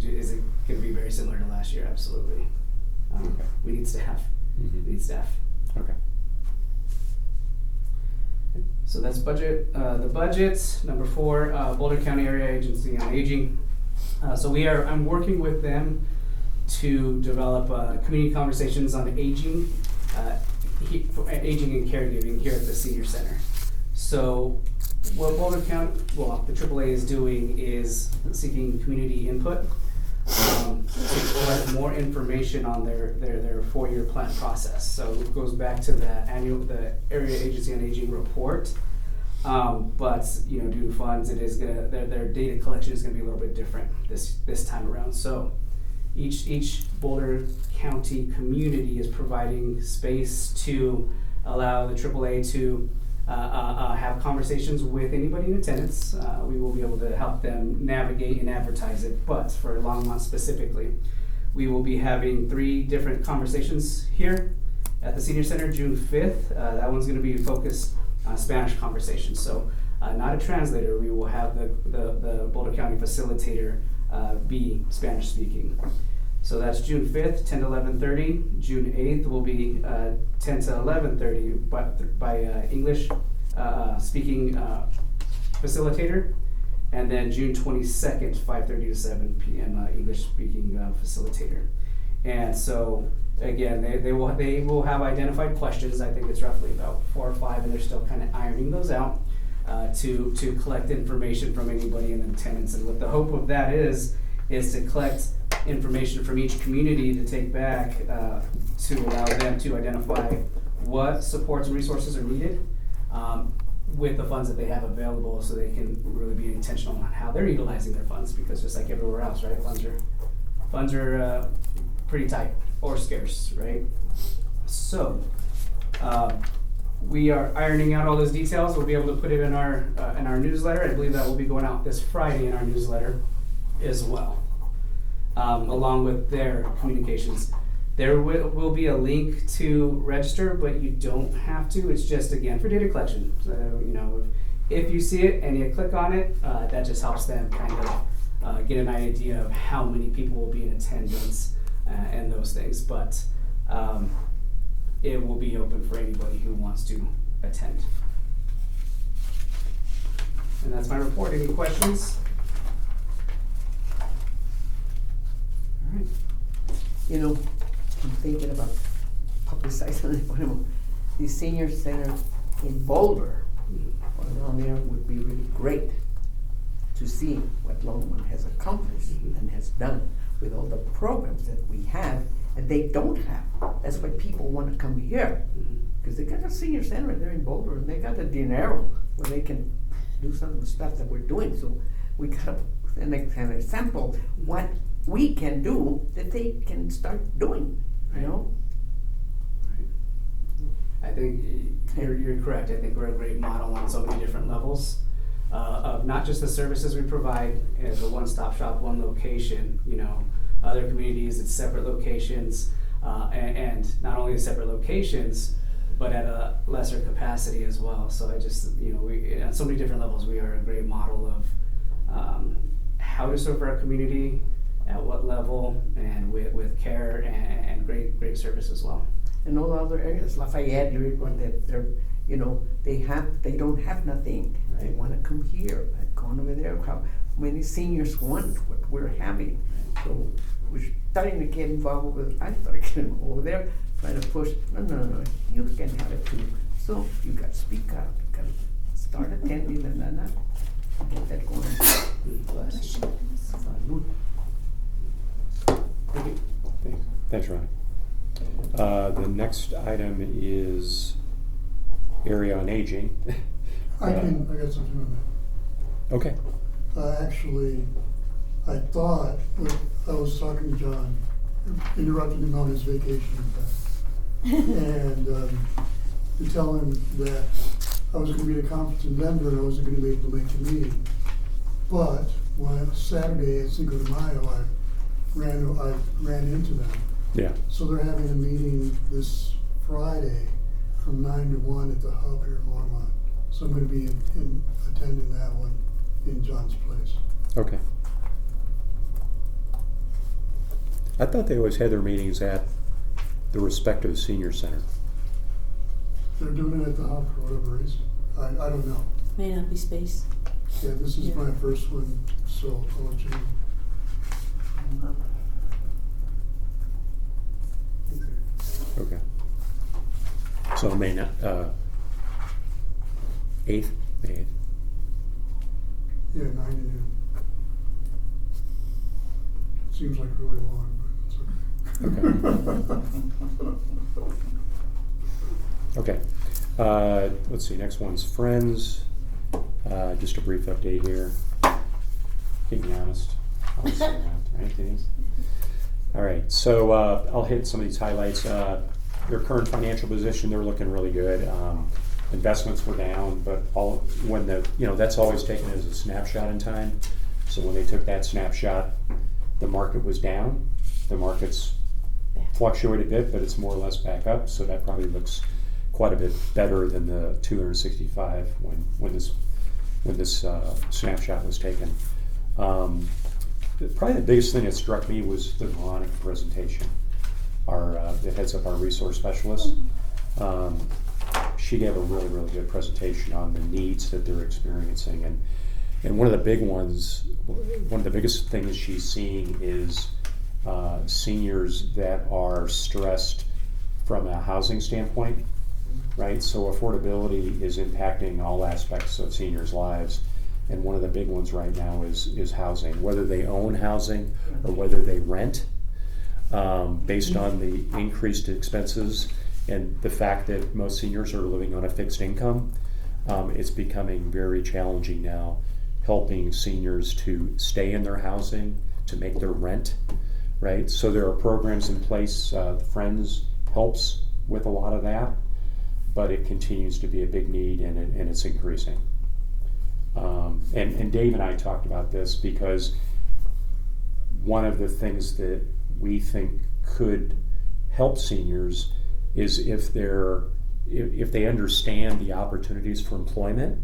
going to be very similar to last year? Absolutely.
Okay.
We need staff.
Mm-hmm.
We need staff.
Okay.
So that's budget. The budget, number 4, Boulder County Area Agency on Aging. I'm working with them to develop community conversations on aging, aging and caregiving here at the senior center. So what Boulder County, the AAA is doing is seeking community input to collect more information on their 4-year plan process. So it goes back to the Area Agency on Aging report. But you know, due to funds, it is gonna their data collection is gonna be a little bit different this time around. So each Boulder County community is providing space to allow the AAA to have conversations with anybody in attendance. We will be able to help them navigate and advertise it, but for Longmont specifically, we will be having 3 different conversations here at the Senior Center, June 5th. That one's going to be focused on Spanish conversations. So not a translator, we will have the Boulder County facilitator be Spanish speaking. So that's June 5th, 10 to 11:30. June 8th will be 10 to 11:30 by English speaking facilitator. And then June 22nd, 5:30 to 7 p.m. English speaking facilitator. And so, again, they will have identified questions. I think it's roughly about 4 or 5, and they're still kind of ironing those out to collect information from anybody in attendance. And what the hope of that is to collect information from each community to take back to allow them to identify what supports and resources are needed with the funds that they have available, so they can really be intentional on how they're utilizing their funds, because just like everywhere else, right, funds are pretty tight or scarce, right? So we are ironing out all those details. We'll be able to put it in our newsletter. I believe that will be going out this Friday in our newsletter as well, along with their communications. There will be a link to register, but you don't have to. It's just, again, for data collection. So, you know, if you see it and you click on it, that just helps them kind of get an idea of how many people will be in attendance and those things. But it will be open for anybody who wants to attend. And that's my report. Any questions? All right.
You know, I'm thinking about publicizing the senior center in Boulder or around there would be really great to see what Longmont has accomplished and has done with all the programs that we have and they don't have. That's why people want to come here, because they got a senior center there in Boulder and they got the dinero where they can do some of the stuff that we're doing. So we got an example what we can do that they can start doing, you know?
I think you're correct. I think we're a great model on so many different levels of not just the services we provide as a one-stop shop, one location. You know, other communities, it's separate locations, and not only separate locations, but at a lesser capacity as well. So I just, you know, we on so many different levels, we are a great model of how to serve our community, at what level, and with care and great service as well.
And all other areas, Lafayette, they're, you know, they don't have nothing. Right. They want to come here, going over there. How many seniors want what we're having? Right. So we're starting to get involved with. I started getting over there, trying to push. No, you can have it too. So you got to speak up. You got to start attending and get that going. Salud.
Thank you.
Thanks, Ronnie. The next item is area on aging.
I got something on that.
Okay.
Actually, I thought, I was talking to John, interrupted him on his vacation, in fact, and to tell him that I was going to be at a conference in Denver and I wasn't going to be able to make the meeting. But when Saturday at Cinco de Mayo, I ran into them.
Yeah.
So they're having a meeting this Friday from 9 to 1 at the hub here in Longmont. So I'm going to be attending that one in John's place.
Okay. I thought they always had their meetings at the respective senior center.
They're doing it at the hub for whatever reason. I don't know.
May not be space.
Yeah, this is my first one, so I'll let you know.
Okay. So May 8th? May 8th.
Yeah, 9 to noon. Seems like really long, but it's okay.
Okay. Let's see, next one's Friends. Just a brief update here. Keep me honest. I'll say that, right, Denise? All right, so I'll hit some of these highlights. Their current financial position, they're looking really good. Investments were down, but that's always taken as a snapshot in time. So when they took that snapshot, the market was down. The market's fluctuated a bit, but it's more or less back up. So that probably looks quite a bit better than the 265 when this snapshot was taken. Probably the biggest thing that struck me was the Veronica presentation. That heads up our resource specialist. She gave a really, really good presentation on the needs that they're experiencing, and one of the biggest things she's seeing is seniors that are stressed from a housing standpoint, right? So affordability is impacting all aspects of seniors' lives. And one of the big ones right now is housing, whether they own housing or whether they rent, based on the increased expenses and the fact that most seniors are living on a fixed income. It's becoming very challenging now, helping seniors to stay in their housing, to make their rent, right? So there are programs in place. Friends helps with a lot of that, but it continues to be a big need, and it's increasing. And Dave and I talked about this because one of the things that we think could help seniors is if they understand the opportunities for employment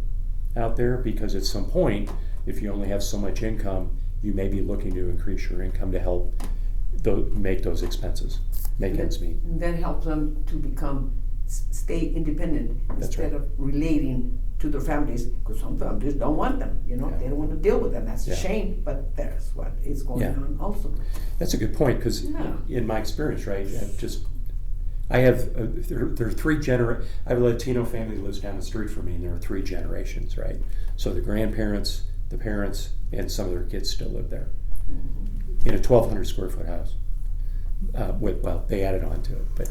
out there, because at some point, if you only have so much income, you may be looking to increase your income to help make those expenses, make ends meet.
And that helps them to stay independent instead of relating to their families, because some families don't want them, they don't want to deal with them. That's a shame, but that's what is going on also.
That's a good point, because in my experience, right, I have there are three I have a Latino family that lives down the street from me, and there are 3 generations, right? So the grandparents, the parents, and some of their kids still live there in a 1,200 square foot house. They added on to it, but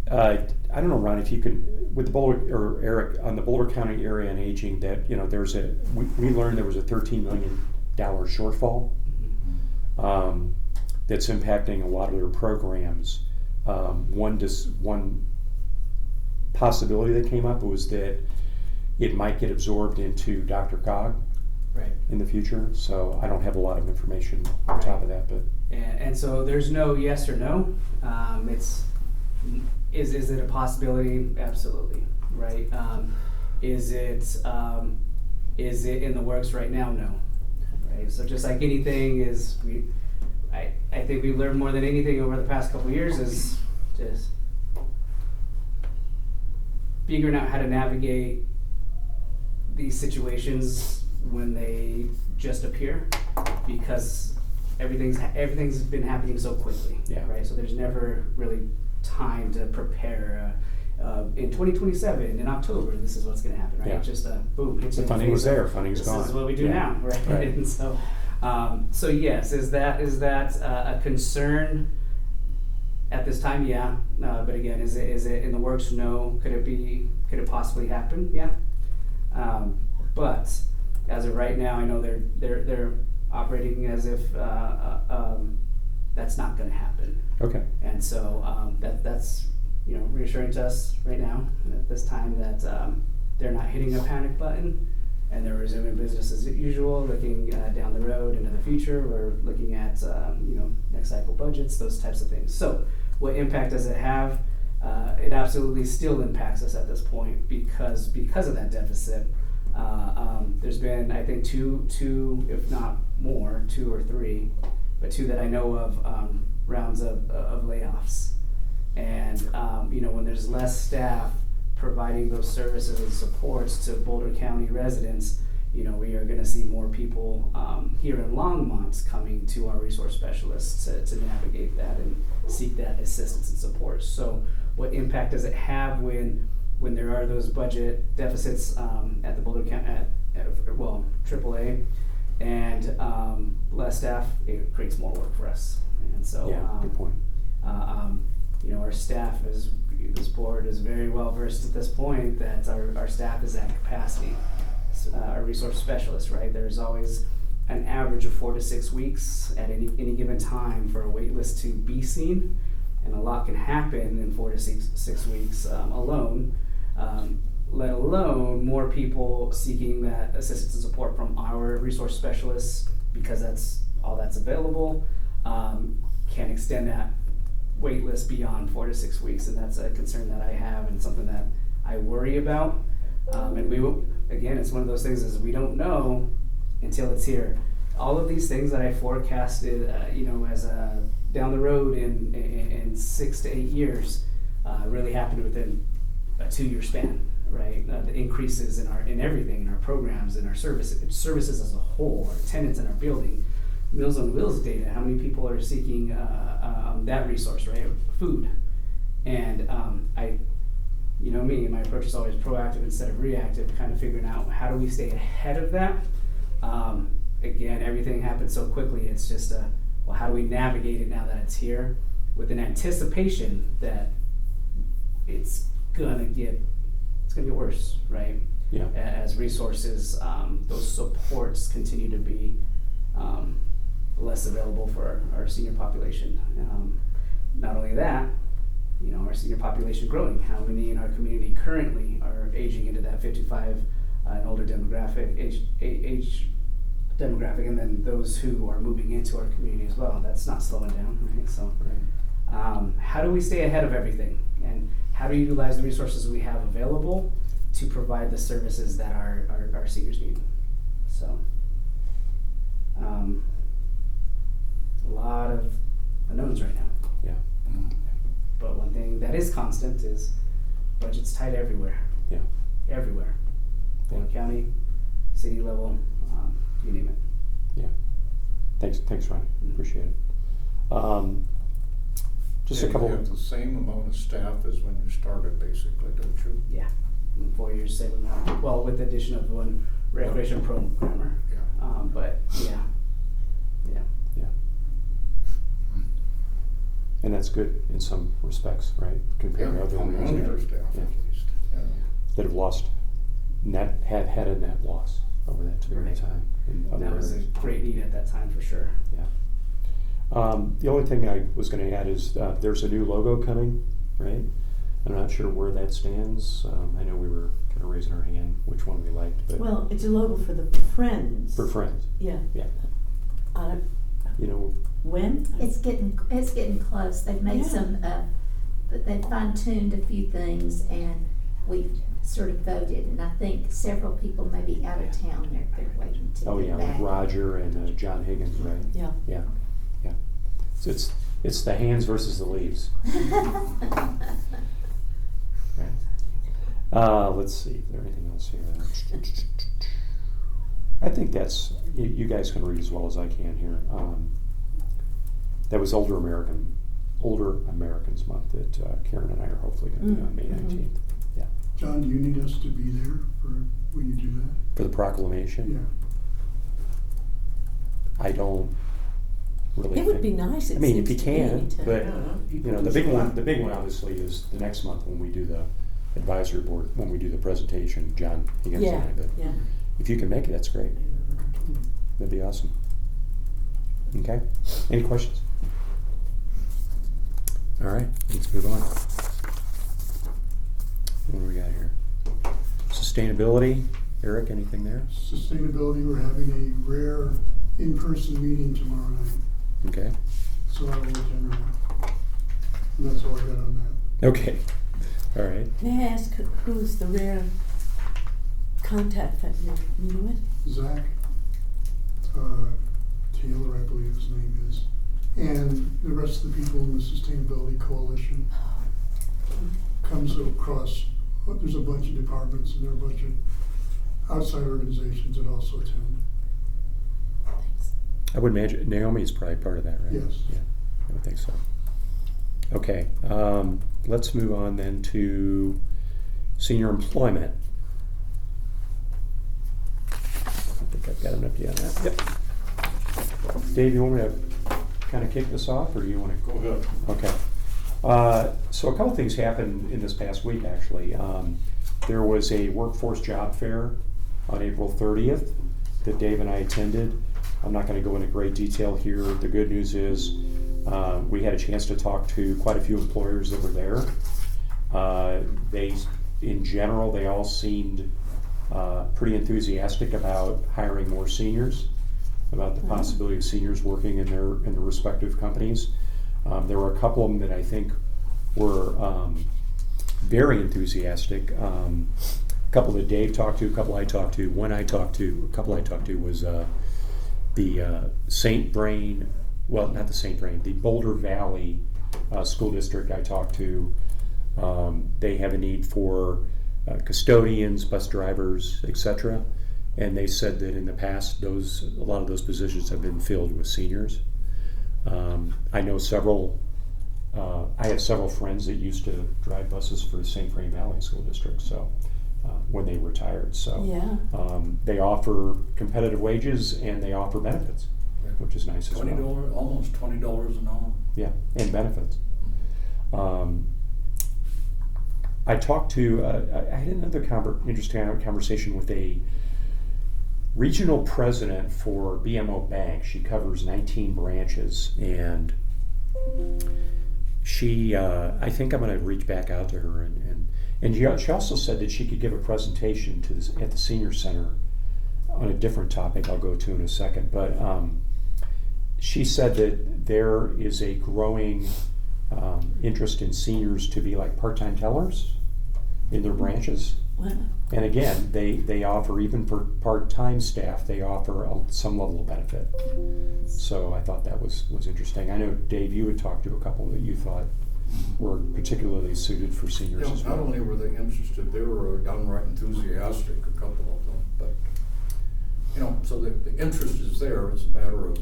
I don't know, Ron, if you could, with the Boulder, or Eric, on the Boulder County Area on Aging, that we learned there was a $13 million shortfall that's impacting a lot of their programs. One possibility that came up was that it might get absorbed into Dr. Cog in the future. So I don't have a lot of information on top of that, but
and so there's no yes or no. Is it a possibility? Absolutely, right? Is it in the works right now? No, right? So just like anything I think we've learned more than anything over the past couple of years is just figuring out how to navigate these situations when they just appear, because everything's been happening so quickly, right? So there's never really time to prepare. In 2027, in October, this is what's going to happen, right? Just boom.
The funding was there. Funding's gone.
This is what we do now, right? And so yes, is that a concern at this time? Yeah, but again, is it in the works? No. Could it possibly happen? Yeah. But as of right now, I know they're operating as if that's not going to happen.
Okay.
And so that's reassuring to us right now at this time that they're not hitting a panic button, and they're resuming business as usual, looking down the road into the future. We're looking at next cycle budgets, those types of things. So what impact does it have? It absolutely still impacts us at this point because of that deficit. There's been, I think, two, if not more, 2 or 3, but 2 that I know of, rounds of layoffs. And when there's less staff providing those services and supports to Boulder County residents, we are going to see more people here in Longmont coming to our resource specialists to navigate that and seek that assistance and support. So what impact does it have when there are those budget deficits at the Boulder County, AAA, and less staff? It creates more work for us. And so
good point.
Our staff this board is very well versed at this point that our staff is at capacity. Our resource specialists, right? There's always an average of 4 to 6 weeks at any given time for a wait list to be seen, and a lot can happen in 4 to 6 weeks alone. Let alone more people seeking that assistance and support from our resource specialists, because that's all that's available, can extend that wait list beyond 4 to 6 weeks, and that's a concern that I have and something that I worry about. And we will, again, it's one of those things is we don't know until it's here. All of these things that I forecasted, as down the road in 6 to 8 years, really happened within a 2-year span, right? The increases in everything, in our programs, in our services as a whole, our attendance in our building, Meals on Wheels data, how many people are seeking that resource, right? Food. And you know me, my approach is always proactive instead of reactive, kind of figuring out how do we stay ahead of that. Again, everything happens so quickly, it's just well, how do we navigate it now that it's here with an anticipation that it's gonna get worse, right?
Yeah.
As resources, those supports continue to be less available for our senior population. Not only that, you know, our senior population growing. How many in our community currently are aging into that 55 and older demographic, age demographic, and then those who are moving into our community as well. That's not slowing down, right? So, how do we stay ahead of everything? And how do we utilize the resources we have available to provide the services that our seniors need? So, a lot of unknowns right now.
Yeah.
But one thing that is constant is budget's tight everywhere.
Yeah.
Everywhere. Board, county, city level, you name it.
Yeah. Thanks, Ryan. Appreciate it. Just a couple.
You have the same amount of staff as when you started, basically, don't you?
Yeah. In 4 years, same amount. Well, with the addition of one recreation programmer.
Yeah.
But yeah.
And that's good in some respects, right? Compared to other organizations.
Staff, at least. Yeah.
That have have had a net loss over that period of time. In other
That was a
areas.
great need at that time for sure.
Yeah. The only thing I was going to add is there's a new logo coming, right? I'm not sure where that stands. I know we were kind of raising our hand which one we liked, but
Well, it's a logo for the Friends.
for Friends.
Yeah.
Yeah. You know,
When?
It's getting close. They've made
Yeah.
some, but they fine-tuned a few things, and we sort of voted, and I think several people may be out of town. They're waiting to
oh
get
yeah,
back.
like Roger and John Higgins, right?
Yeah.
Yeah. Yeah. So it's the hands versus the leaves. Right. Let's see. Is there anything else here? I think that's you guys can read as well as I can here. That was Older Americans Month that Karen and I are hopefully going to do on May 19th. Yeah.
John, do you need us to be there for when you do that?
For the proclamation?
Yeah.
I don't really.
It would be nice.
I mean, if you can, but you know, the big one obviously is the next month when we do the advisory board, when we do the presentation. John Higgins and I. But if you can make it, that's great. That'd be awesome. Okay. Any questions? All right, let's move on. What do we got here? Sustainability. Eric, anything there?
Sustainability, we're having a rare in-person meeting tomorrow night.
Okay.
So I will attend that. And that's all I got on that.
Okay. All right.
May I ask who's the rare contact that you're meeting with?
Zach Taylor, I believe his name is, and the rest of the people in the Sustainability Coalition comes across. There's a bunch of departments and there are a bunch of outside organizations that also attend.
Thanks.
I would imagine Naomi's probably part of that, right?
Yes.
Yeah, I would think so. Okay, let's move on then to senior employment. I think I've got enough to on that. Yep. Dave, you want me to kind of kick this off, or do you want to?
Go ahead.
Okay. So a couple things happened in this past week, actually. There was a workforce job fair on April 30th that Dave and I attended. I'm not going to go into great detail here. The good news is we had a chance to talk to quite a few employers that were there. In general, they all seemed pretty enthusiastic about hiring more seniors, about the possibility of seniors working in their respective companies. There were a couple of them that I think were very enthusiastic. A couple that Dave talked to, a couple I talked to. A couple I talked to was the St. Vrain, well, not the St. Vrain, the Boulder Valley School District I talked to. They have a need for custodians, bus drivers, etc. And they said that in the past, a lot of those positions have been filled with seniors. I know I have several friends that used to drive buses for the St. Vrain Valley School District. So when they retired, so they offer competitive wages and they offer benefits, which is nice as well.
$20, almost $20 an hour.
Yeah, and benefits. I talked to, I had another interesting conversation with a regional president for BMO Bank. She covers 19 branches, and she, I think I'm going to reach back out to her, and she also said that she could give a presentation at the Senior Center on a different topic I'll go to in a second, but she said that there is a growing interest in seniors to be like part-time tellers in their branches.
Wow.
And again, they offer, even for part-time staff, they offer some level of benefit. So I thought that was interesting. I know, Dave, you had talked to a couple that you thought were particularly suited for seniors as well.
Not only were they interested, they were downright enthusiastic, a couple of them. But, so the interest is there. It's a matter of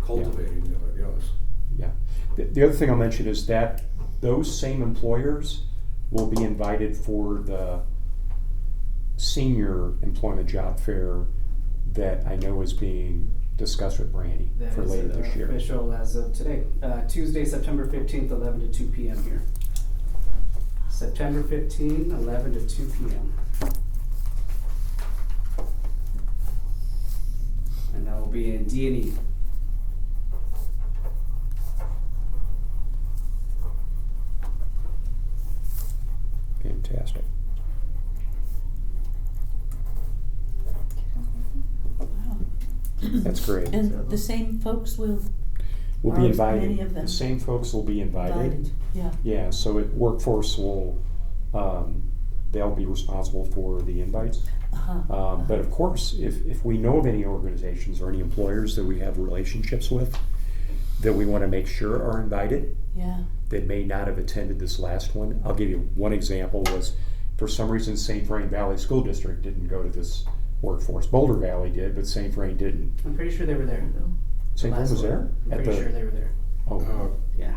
cultivating it, I guess.
Yeah. The other thing I'll mention is that those same employers will be invited for the senior employment job fair that I know is being discussed with Brandy for later this year.
Official as of today, Tuesday, September 15th, 11 to 2 p.m. here. September 15, 11 to 2 p.m. And that will be in D&E.
Fantastic. That's great.
And the same folks will
be
many
invited.
of them?
The same folks will be invited.
Yeah.
Yeah. So Workforce will, they'll be responsible for the invites. But of course, if we know of any organizations or any employers that we have relationships with that we want to make sure are invited, that may not have attended this last one. I'll give you one example. Was for some reason St. Vrain Valley School District didn't go to this Workforce. Boulder Valley did, but St. Vrain didn't.
I'm pretty sure they were there.
St. Vrain was there?
I'm pretty sure they were there.
Oh.
Yeah.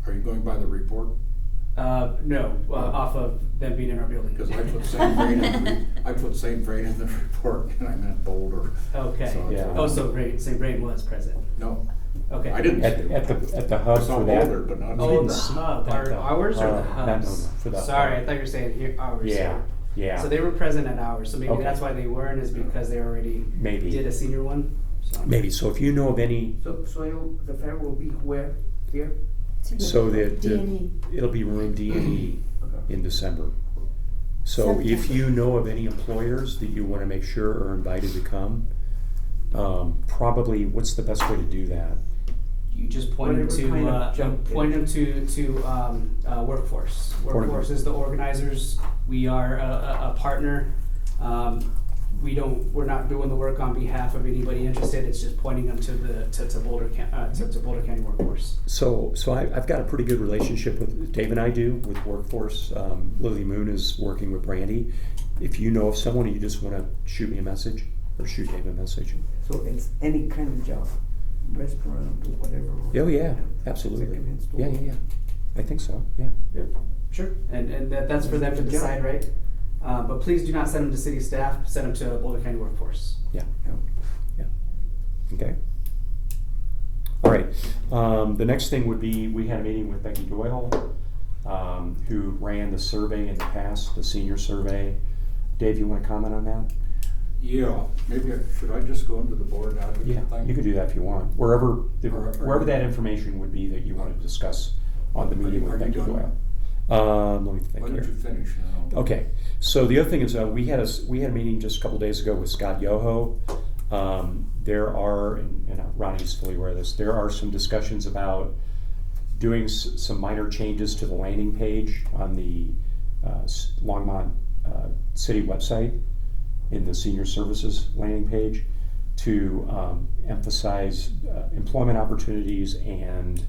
Are you going by the report?
No, off of them being in our building.
Because I put St. Vrain in the report, and I meant Boulder.
Okay.
So
St. Vrain was present.
No.
Okay.
I didn't see
at the hub
I saw
for that.
Boulder, but not.
The hub. Ours or the hubs?
No, for the
Sorry,
hub.
I thought you were saying here ours.
Yeah. Yeah.
So they were present at ours. So maybe that's why they weren't, is because they already did a senior one. So.
Maybe. So if you know of any.
So the fair will be where? Here?
So that
D&E.
it'll be room D&E in December. So if you know of any employers that you want to make sure are invited to come, probably what's the best way to do that?
You just point them to Workforce. Workforce is the organizers. We are a partner. We're not doing the work on behalf of anybody interested. It's just pointing them to Boulder County Workforce.
So I've got a pretty good relationship with Dave and I do with Workforce. Lily Moon is working with Brandy. If you know of someone and you just want to shoot me a message or shoot Dave a message.
So it's any kind of job, restaurant or whatever.
Oh yeah, absolutely. Yeah. I think so. Yeah.
Sure. And that's for them to decide, right? But please do not send them to city staff. Send them to Boulder County Workforce.
Yeah. Okay. All right. The next thing would be, we had a meeting with Becky Doyle, who ran the survey in the past, the senior survey. Dave, you want to comment on that?
Yeah. Maybe should I just go into the board advocate thing?
You can do that if you want. Wherever that information would be that you want to discuss on the meeting with Becky Doyle. Let me think here.
Why don't you finish now?
Okay. So the other thing is, we had a meeting just a couple days ago with Scott Yoho. There are, and Ronnie's fully aware of this, there are some discussions about doing some minor changes to the landing page on the Longmont city website, in the senior services landing page, to emphasize employment opportunities and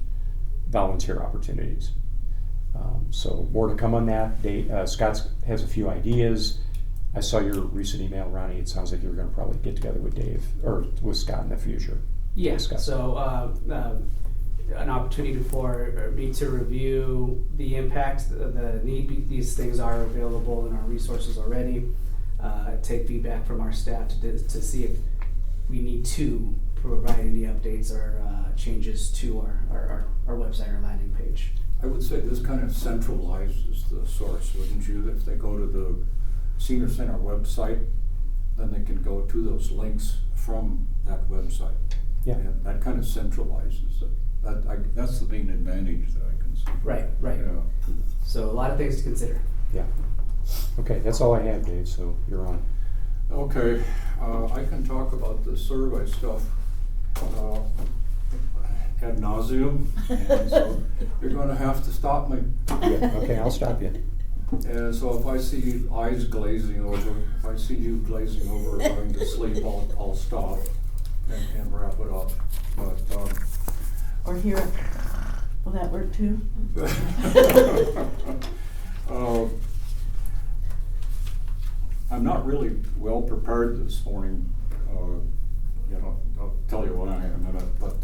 volunteer opportunities. So more to come on that. Scott has a few ideas. I saw your recent email, Ronnie. It sounds like you're going to probably get together with Dave or with Scott in the future.
Yeah,
Discuss.
so an opportunity for me to review the impact, the need. These things are available in our resources already. Take feedback from our staff to see if we need to provide any updates or changes to our website or landing page.
I would say this kind of centralizes the source, wouldn't you? If they go to the Senior Center website, then they can go to those links from that website.
Yeah.
And that kind of centralizes it. That's the main advantage that I can see.
Right.
Yeah.
So a lot of things to consider.
Yeah. Okay, that's all I have, Dave, so you're on.
Okay, I can talk about the survey stuff ad nauseum, and so you're going to have to stop me.
Yeah, okay, I'll stop you.
And so if I see eyes glazing over, if I see you glazing over or going to sleep, I'll stop and wrap it up. But
Or hear it. Will that work too?
I'm not really well prepared this morning. I'll tell you why in a minute. But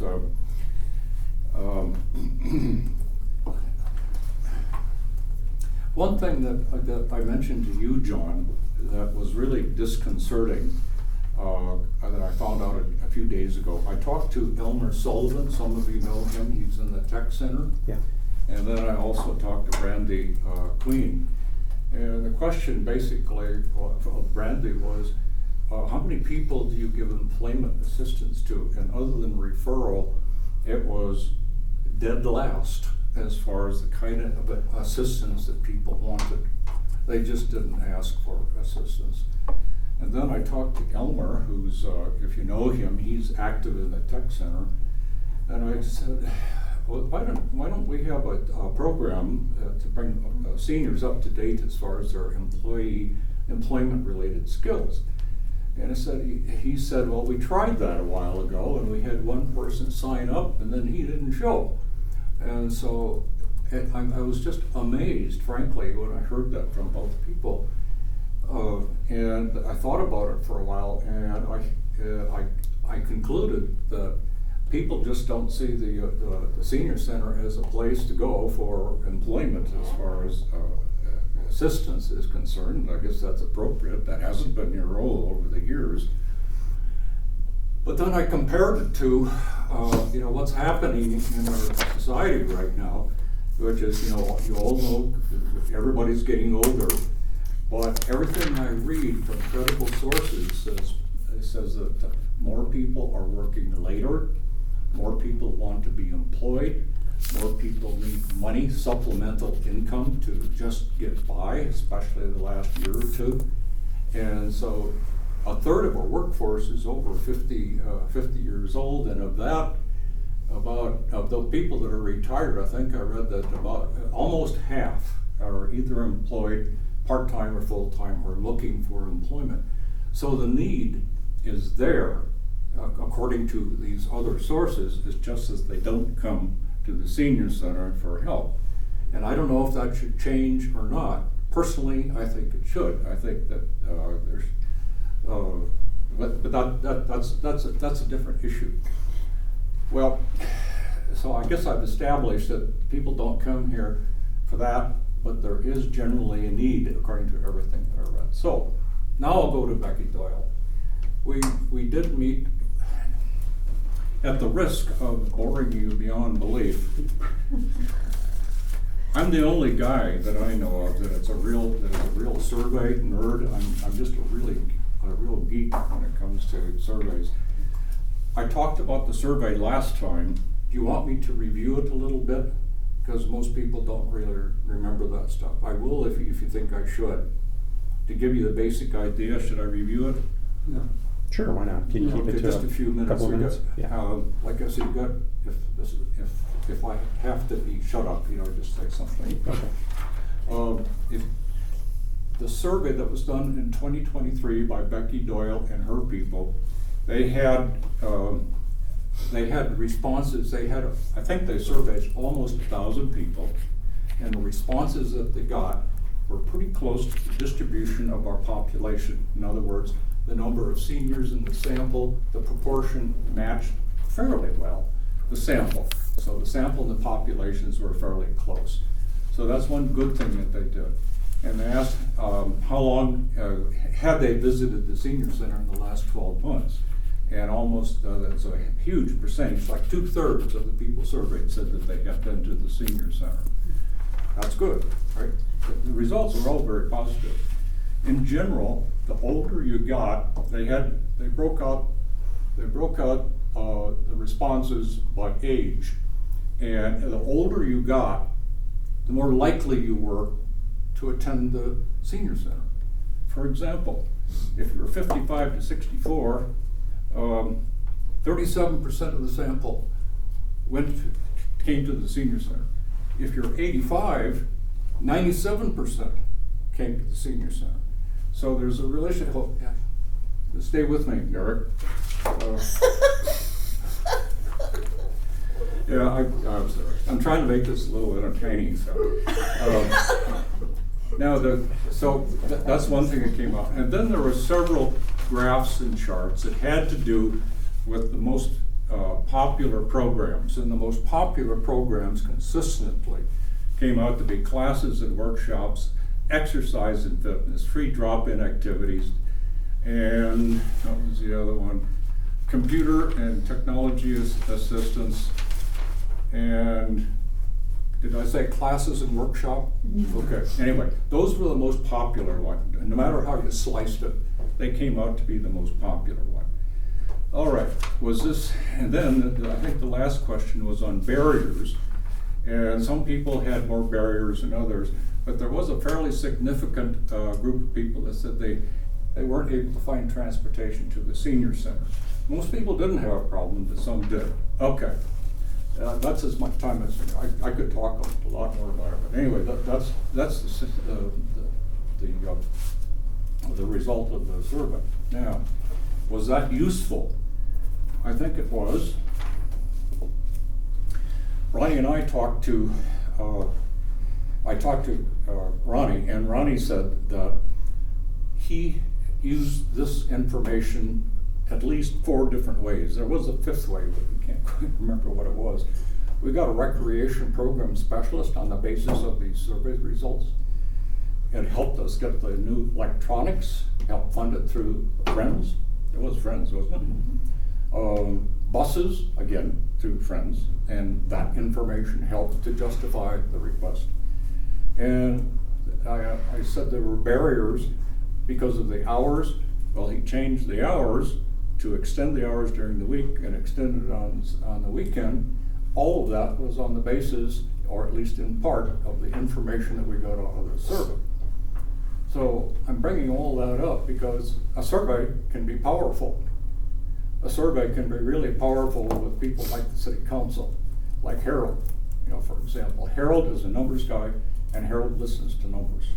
one thing that I mentioned to you, John, that was really disconcerting, that I found out a few days ago. I talked to Elmer Sullivan. Some of you know him. He's in the tech center.
Yeah.
And then I also talked to Brandy Queen. And the question basically of Brandy was, how many people do you give employment assistance to? And other than referral, it was dead last as far as the kind of assistance that people wanted. They just didn't ask for assistance. And then I talked to Elmer, who's, if you know him, he's active in the tech center. And I said, well, why don't we have a program to bring seniors up to date as far as their employment-related skills? And he said, well, we tried that a while ago, and we had one person sign up, and then he didn't show. And so I was just amazed, frankly, when I heard that from both people. And I thought about it for a while, and I concluded that people just don't see the senior center as a place to go for employment as far as assistance is concerned. I guess that's appropriate. That hasn't been your role over the years. But then I compared it to what's happening in our society right now, which is, you all know everybody's getting older, but everything I read from credible sources says that more people are working later. More people want to be employed. More people need money, supplemental income to just get by, especially the last year or two. And so a third of our workforce is over 50 years old, and of the people that are retired, I think I read that about almost half are either employed part-time or full-time or looking for employment. So the need is there. According to these other sources, it's just as they don't come to the senior center for help. And I don't know if that should change or not. Personally, I think it should. I think that that's a different issue. Well, so I guess I've established that people don't come here for that, but there is generally a need according to everything that I read. So now I'll go to Becky Doyle. We did meet. At the risk of boring you beyond belief, I'm the only guy that I know of that is a real survey nerd. I'm just a real geek when it comes to surveys. I talked about the survey last time. Do you want me to review it a little bit? Because most people don't really remember that stuff. I will if you think I should. To give you the basic idea, should I review it?
No. Sure, why not? Can you keep it to
just a few minutes?
Couple of minutes? Yeah.
Like I said, if I have to be shut up, just say something.
Okay.
If the survey that was done in 2023 by Becky Doyle and her people, they had responses. I think they surveyed almost 1,000 people, and the responses that they got were pretty close to the distribution of our population. In other words, the number of seniors in the sample, the proportion matched fairly well the sample. So the sample and the populations were fairly close. So that's one good thing that they did. And they asked how long had they visited the senior center in the last 12 months. And almost, that's a huge percentage, like 2/3 of the people surveyed said that they had been to the senior center. That's good, right? The results are all very positive. In general, the older you got, they broke out the responses by age. And the older you got, the more likely you were to attend the senior center. For example, if you're 55 to 64, 37% of the sample came to the senior center. If you're 85, 97% came to the senior center. So there's a relationship. Oh, yeah. Stay with me, Eric. Yeah, I'm sorry. I'm trying to make this a little entertaining. So that's one thing that came out. And then there were several graphs and charts that had to do with the most popular programs. And the most popular programs consistently came out to be classes and workshops, exercise and fitness, free drop-in activities, and what was the other one? Computer and technology assistance. And did I say classes and workshop? No. Okay, anyway, those were the most popular ones. And no matter how you sliced it, they came out to be the most popular one. All right, and then I think the last question was on barriers. And some people had more barriers than others, but there was a fairly significant group of people that said they weren't able to find transportation to the senior center. Most people didn't have a problem, but some did. Okay. That's as much time as I could talk a lot more about it. But anyway, that's the result of the survey. Now, was that useful? I think it was. Ronnie and I talked to Ronnie, and Ronnie said that he used this information at least 4 different ways. There was a 5th way, but we can't quite remember what it was. We got a recreation program specialist on the basis of these survey results. It helped us get the new electronics, helped fund it through Friends. It was Friends, wasn't it? Buses, again, through Friends, and that information helped to justify the request. And I said there were barriers because of the hours. Well, he changed the hours to extend the hours during the week and extend it on the weekend. All of that was on the basis, or at least in part, of the information that we got out of the survey. So I'm bringing all that up because a survey can be powerful. A survey can be really powerful with people like the city council, like Harold. For example, Harold is a numbers guy, and Harold listens to numbers.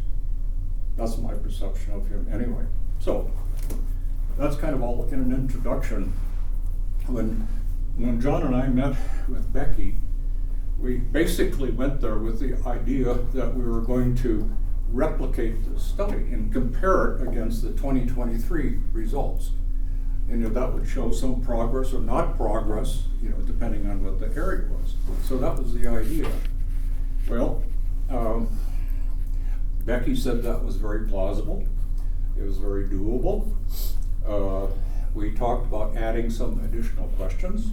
That's my perception of him anyway. So that's kind of all in an introduction. When John and I met with Becky, we basically went there with the idea that we were going to replicate the study and compare it against the 2023 results. And that would show some progress or not progress, depending on what the area was. So that was the idea. Well, Becky said that was very plausible. It was very doable. We talked about adding some additional questions,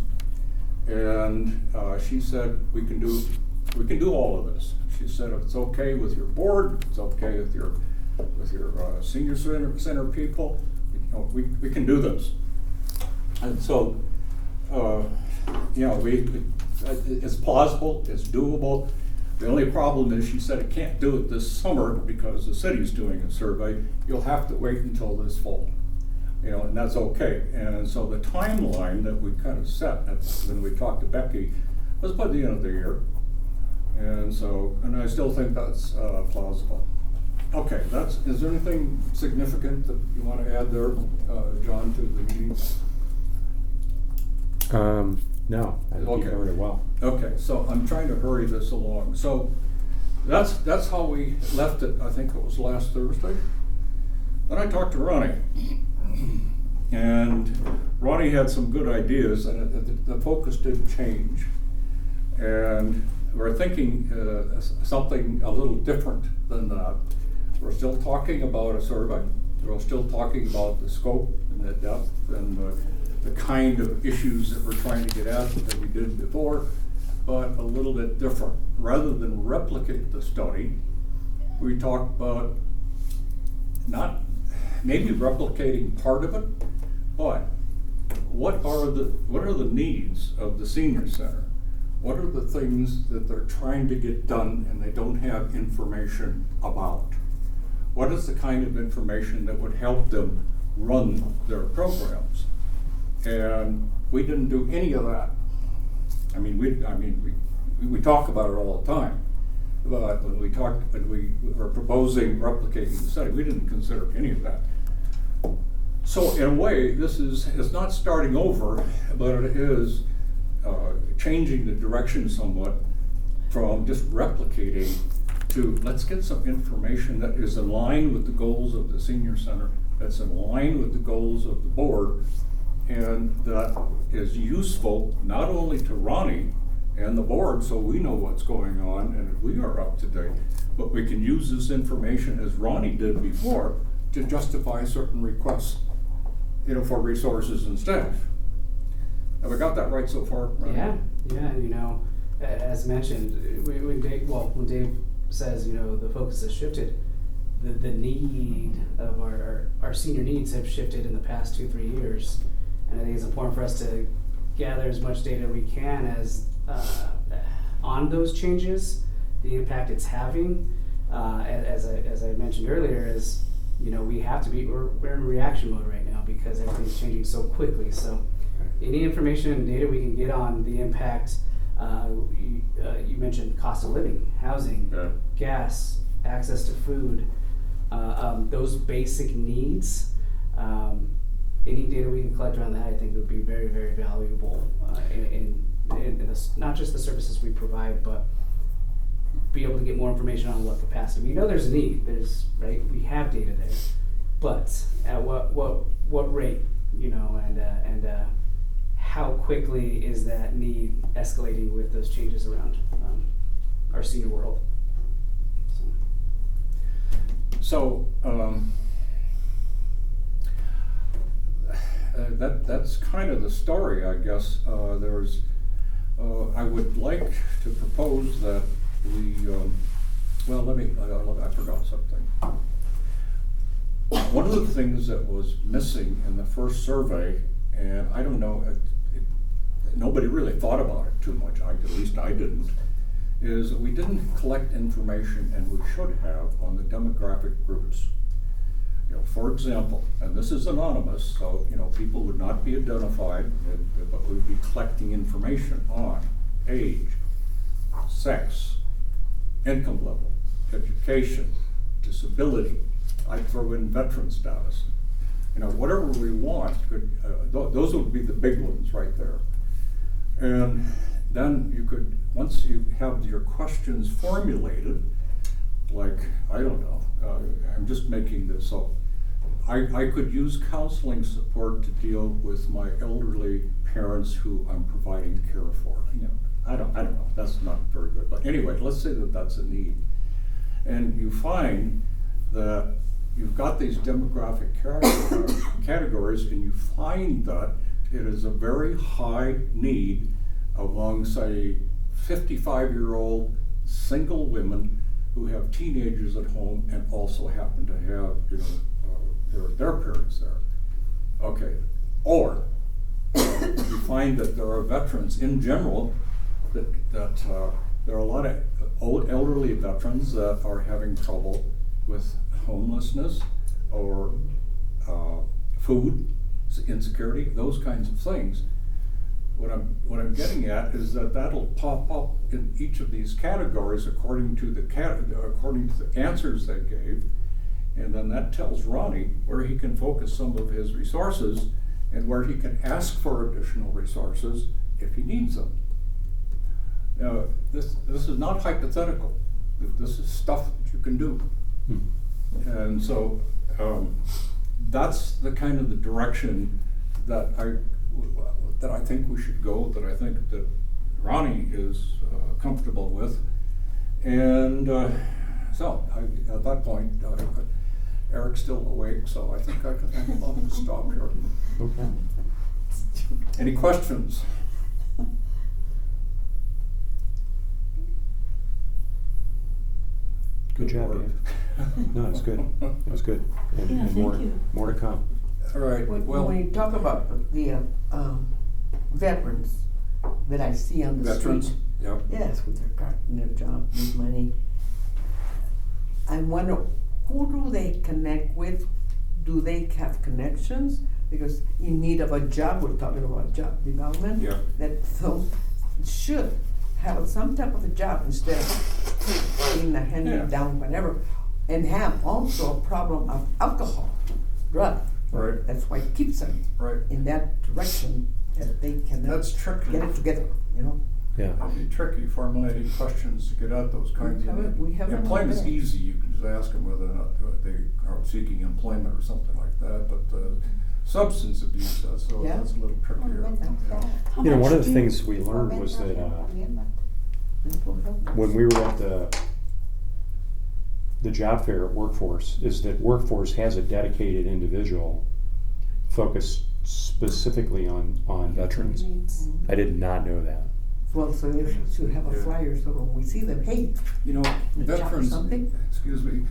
and she said we can do all of this. She said if it's okay with your board, it's okay with your senior center people, we can do this. And so, it's plausible, it's doable. The only problem is she said it can't do it this summer because the city's doing a survey. You'll have to wait until this fall, and that's okay. And so the timeline that we kind of set when we talked to Becky was by the end of the year. And I still think that's plausible. Okay, is there anything significant that you want to add there, John, to the meeting?
No, I think you covered it well.
Okay, so I'm trying to hurry this along. So that's how we left it. I think it was last Thursday. Then I talked to Ronnie, and Ronnie had some good ideas, and the focus did change. And we're thinking something a little different than that. We're still talking about a survey. We're still talking about the scope and the depth and the kind of issues that we're trying to get at that we did before, but a little bit different. Rather than replicate the study, we talked about not maybe replicating part of it, but what are the needs of the senior center? What are the things that they're trying to get done and they don't have information about? What is the kind of information that would help them run their programs? And we didn't do any of that. We talk about it all the time. But when we were proposing replicating the study, we didn't consider any of that. So in a way, it's not starting over, but it is changing the direction somewhat from just replicating to let's get some information that is in line with the goals of the senior center, that's in line with the goals of the board, and that is useful not only to Ronnie and the board so we know what's going on and we are up to date, but we can use this information as Ronnie did before to justify certain requests, for resources and staff. Have I got that right so far, Ronnie?
Yeah, as mentioned, when Dave says, the focus has shifted, the need of our senior needs have shifted in the past 2-3 years. And I think it's important for us to gather as much data we can as on those changes, the impact it's having. As I mentioned earlier, is we have to be we're in reaction mode right now because everything's changing so quickly. So any information and data we can get on the impact. You mentioned cost of living, housing, gas, access to food, those basic needs. Any data we can collect around that, I think, would be very, very valuable in this, not just the services we provide, but be able to get more information on what capacity. We know there's a need. We have data there, but at what rate, and how quickly is that need escalating with those changes around our senior world?
So that's kind of the story, I guess. I would like to propose that we, I forgot something. One of the things that was missing in the first survey, and I don't know, nobody really thought about it too much, at least I didn't, is that we didn't collect information, and we should have, on the demographic groups. For example, and this is anonymous, so people would not be identified, but we would be collecting information on age, sex, income level, education, disability. I'd throw in veteran status. Whatever we want, those would be the big ones right there. And then you could, once you have your questions formulated, like, I don't know, I'm just making this up. I could use counseling support to deal with my elderly parents who I'm providing care for. I don't know, that's not very good. But anyway, let's say that that's a need. And you find that you've got these demographic categories, and you find that it is a very high need among, say, 55-year-old single women who have teenagers at home and also happen to have, their parents there. Okay, or you find that there are veterans in general that there are a lot of old elderly veterans that are having trouble with homelessness or food insecurity, those kinds of things. What I'm getting at is that that'll pop up in each of these categories according to the answers they gave, and then that tells Ronnie where he can focus some of his resources and where he can ask for additional resources if he needs them. Now, this is not hypothetical. this is stuff that you can do. And so, that's the kind of the direction that I think we should go, that I think that Ronnie is comfortable with. And so, at that point, Eric's still awake, so I think I'll stop here.
Okay.
Any questions?
Good job, Dave. No, that's good. That was good. And,
Yeah,
and
thank you.
more to come.
All right, well.
When you talk about the veterans that I see on the
Veterans,
street.
yep.
Yes, with their car, their job, with money. I wonder, who do they connect with? Do they have connections? Because in need of a job, we're talking about job development.
Yeah.
That so should have some type of a job instead of being a hand-me-down, whatever, and have also a problem of alcohol, drug.
Right.
That's why it keeps them
right
in that direction, that they cannot
That's tricky.
get it together, you know?
Yeah.
It'd be tricky formulating questions to get at those kinds of.
We have
Employment's easy, you can just ask them whether or not they are seeking employment or something like that, but substance abuse, that's a little trickier.
You know, one of the things we learned was that when we were at the job fair at Workforce, is that Workforce has a dedicated individual focused specifically on veterans. I did not know that.
Well, so they should have a flyer, so when we see them, hey,
You know, veterans, excuse me,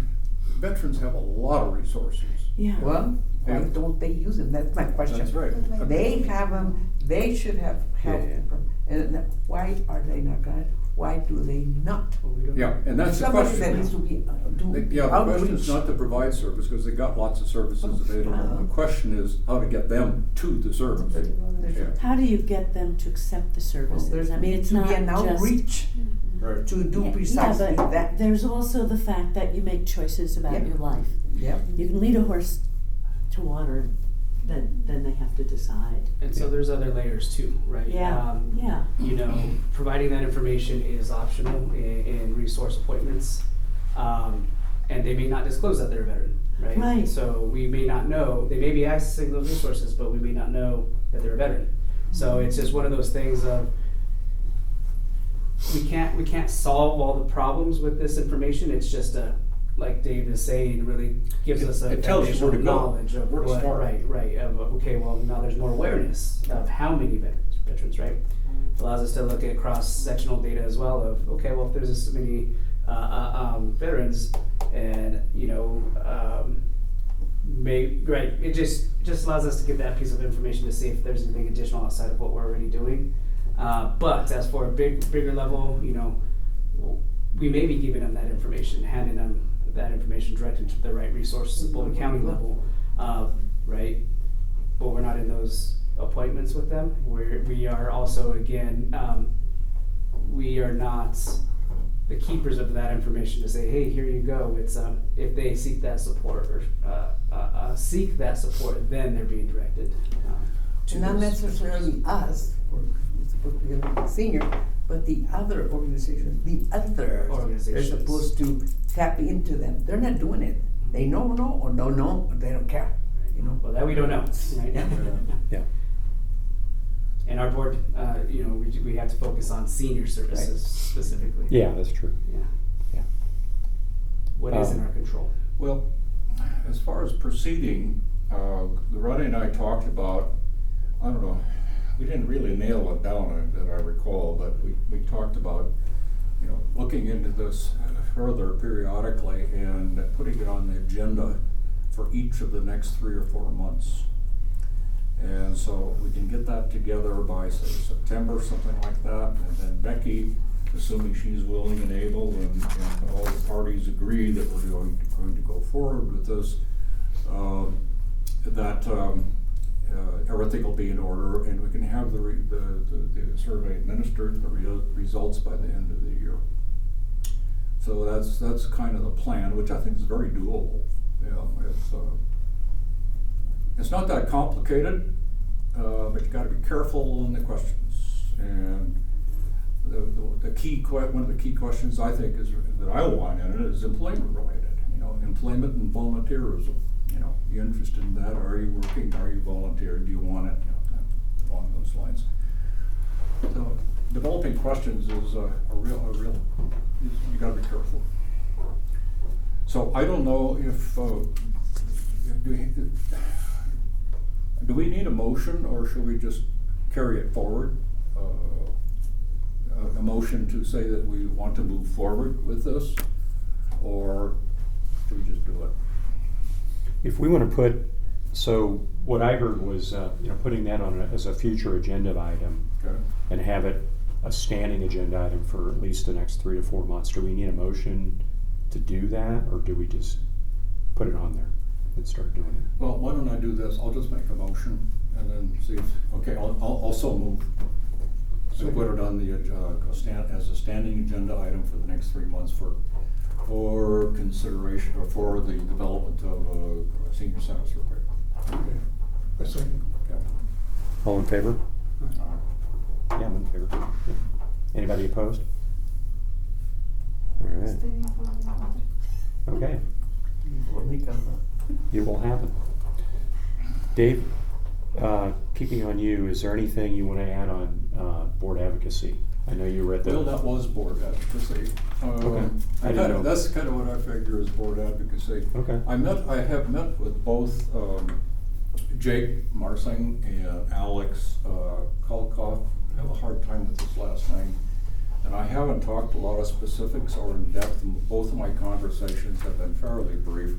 veterans have a lot of resources.
Yeah.
well, why don't they use them? That's my question.
That's right.
They have them, they should have help from, and why are they not gonna, why do they not?
Yeah, and that's the
Somebody
question.
that needs to be, do
Yeah, the question is
outreach.
not to provide service, because they got lots of services available. The question is how to get them to the service. Yeah.
How do you get them to accept the services? I mean, it's
to
not
be an
just
outreach
Right.
to do
Yeah,
precisely
but
that.
there's also the fact that you make choices about
Yeah.
your life.
Yeah.
You can lead a horse to water, then they have to decide.
And so there's other layers too, right?
Yeah, yeah.
You know, providing that information is optional in resource appointments. And they may not disclose that they're a veteran, right?
Right.
So we may not know, they may be accessing those resources, but we may not know that they're a veteran. So it's just one of those things of, we can't solve all the problems with this information. It's just like Dave is saying, really gives us a
It tells you where to
foundational
go,
knowledge of
where to
what,
start.
right, of okay, well, now there's more awareness of how many veterans, right? Allows us to look at cross-sectional data as well of, okay, well, if there's this many veterans, and, you know, it just allows us to get that piece of information to see if there's anything additional outside of what we're already doing. But as for a bigger level, you know, we may be giving them that information, handing them that information directly to the right resources at Boulder County level, right? But we're not in those appointments with them. We are also, again, we are not the keepers of that information to say, hey, here you go. It's if they seek that support or then they're being directed. To
Not
those
necessarily us, or it's supposed to be a senior, but the other organizations, they're supposed to tap into them. They're not doing it. They know or don't know, or they don't care, you know?
Well, that we don't know, right?
Yeah.
And our board, you know, we have to focus on senior services specifically.
Yeah, that's true.
Yeah. What is in our control?
Well, as far as proceeding, Ronnie and I talked about, I don't know, we didn't really nail it down that I recall, but we talked about, you know, looking into this further periodically and putting it on the agenda for each of the next 3 or 4 months. And so we can get that together by, say, September, something like that, and then Becky, assuming she's willing and able, and all the parties agree that we're going to go forward with this, everything will be in order, and we can have the survey administered, the results by the end of the year. So that's kind of the plan, which I think is very doable. It's not that complicated, but you got to be careful in the questions. And the one of the key questions I think is, that I want in it is employment related, you know, employment and volunteerism. You know, you interested in that? Are you working? Are you volunteering? Do you want it? You know, along those lines. So developing questions is a real, you gotta be careful. So I don't know if, do we need a motion, or should we just carry it forward? A motion to say that we want to move forward with this, or should we just do it?
If we want to put, so what I heard was, you know, putting that on as a future agenda item,
Okay.
and have it a standing agenda item for at least the next 3 to 4 months. Do we need a motion to do that, or do we just put it on there and start doing it?
Well, why don't I do this? I'll just make a motion and then see if, okay, I'll also move. So put it on the, as a standing agenda item for the next 3 months for consideration, or for the development of a senior center survey.
Okay. A second.
Okay.
All in favor? Yeah, I'm in favor. Yeah. Anybody opposed? All right. Okay. It will happen. Dave, keeping on you, is there anything you want to add on board advocacy? I know you were at the...
Well, that was board advocacy.
Okay. I didn't know.
That's kind of what I figure is board advocacy.
Okay.
I have met with both Jake Marsing and Alex Kolkoff. I have a hard time with his last name. And I haven't talked a lot of specifics or in depth, and both of my conversations have been fairly brief.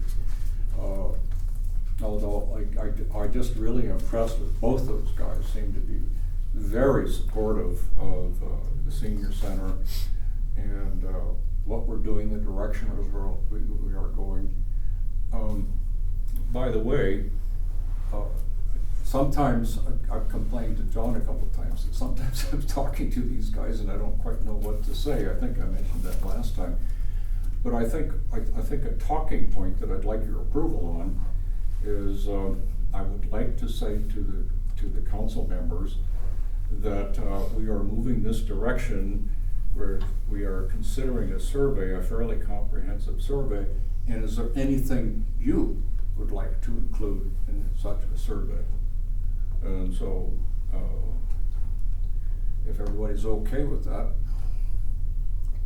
Although I just really impressed with both those guys. Seem to be very supportive of the senior center and what we're doing, the direction of we are going. By the way, sometimes I've complained to John a couple of times that sometimes I'm talking to these guys and I don't quite know what to say. I think I mentioned that last time. But I think a talking point that I'd like your approval on is I would like to say to the council members that we are moving this direction where we are considering a survey, a fairly comprehensive survey, and is there anything you would like to include in such a survey? And so if everybody's okay with that.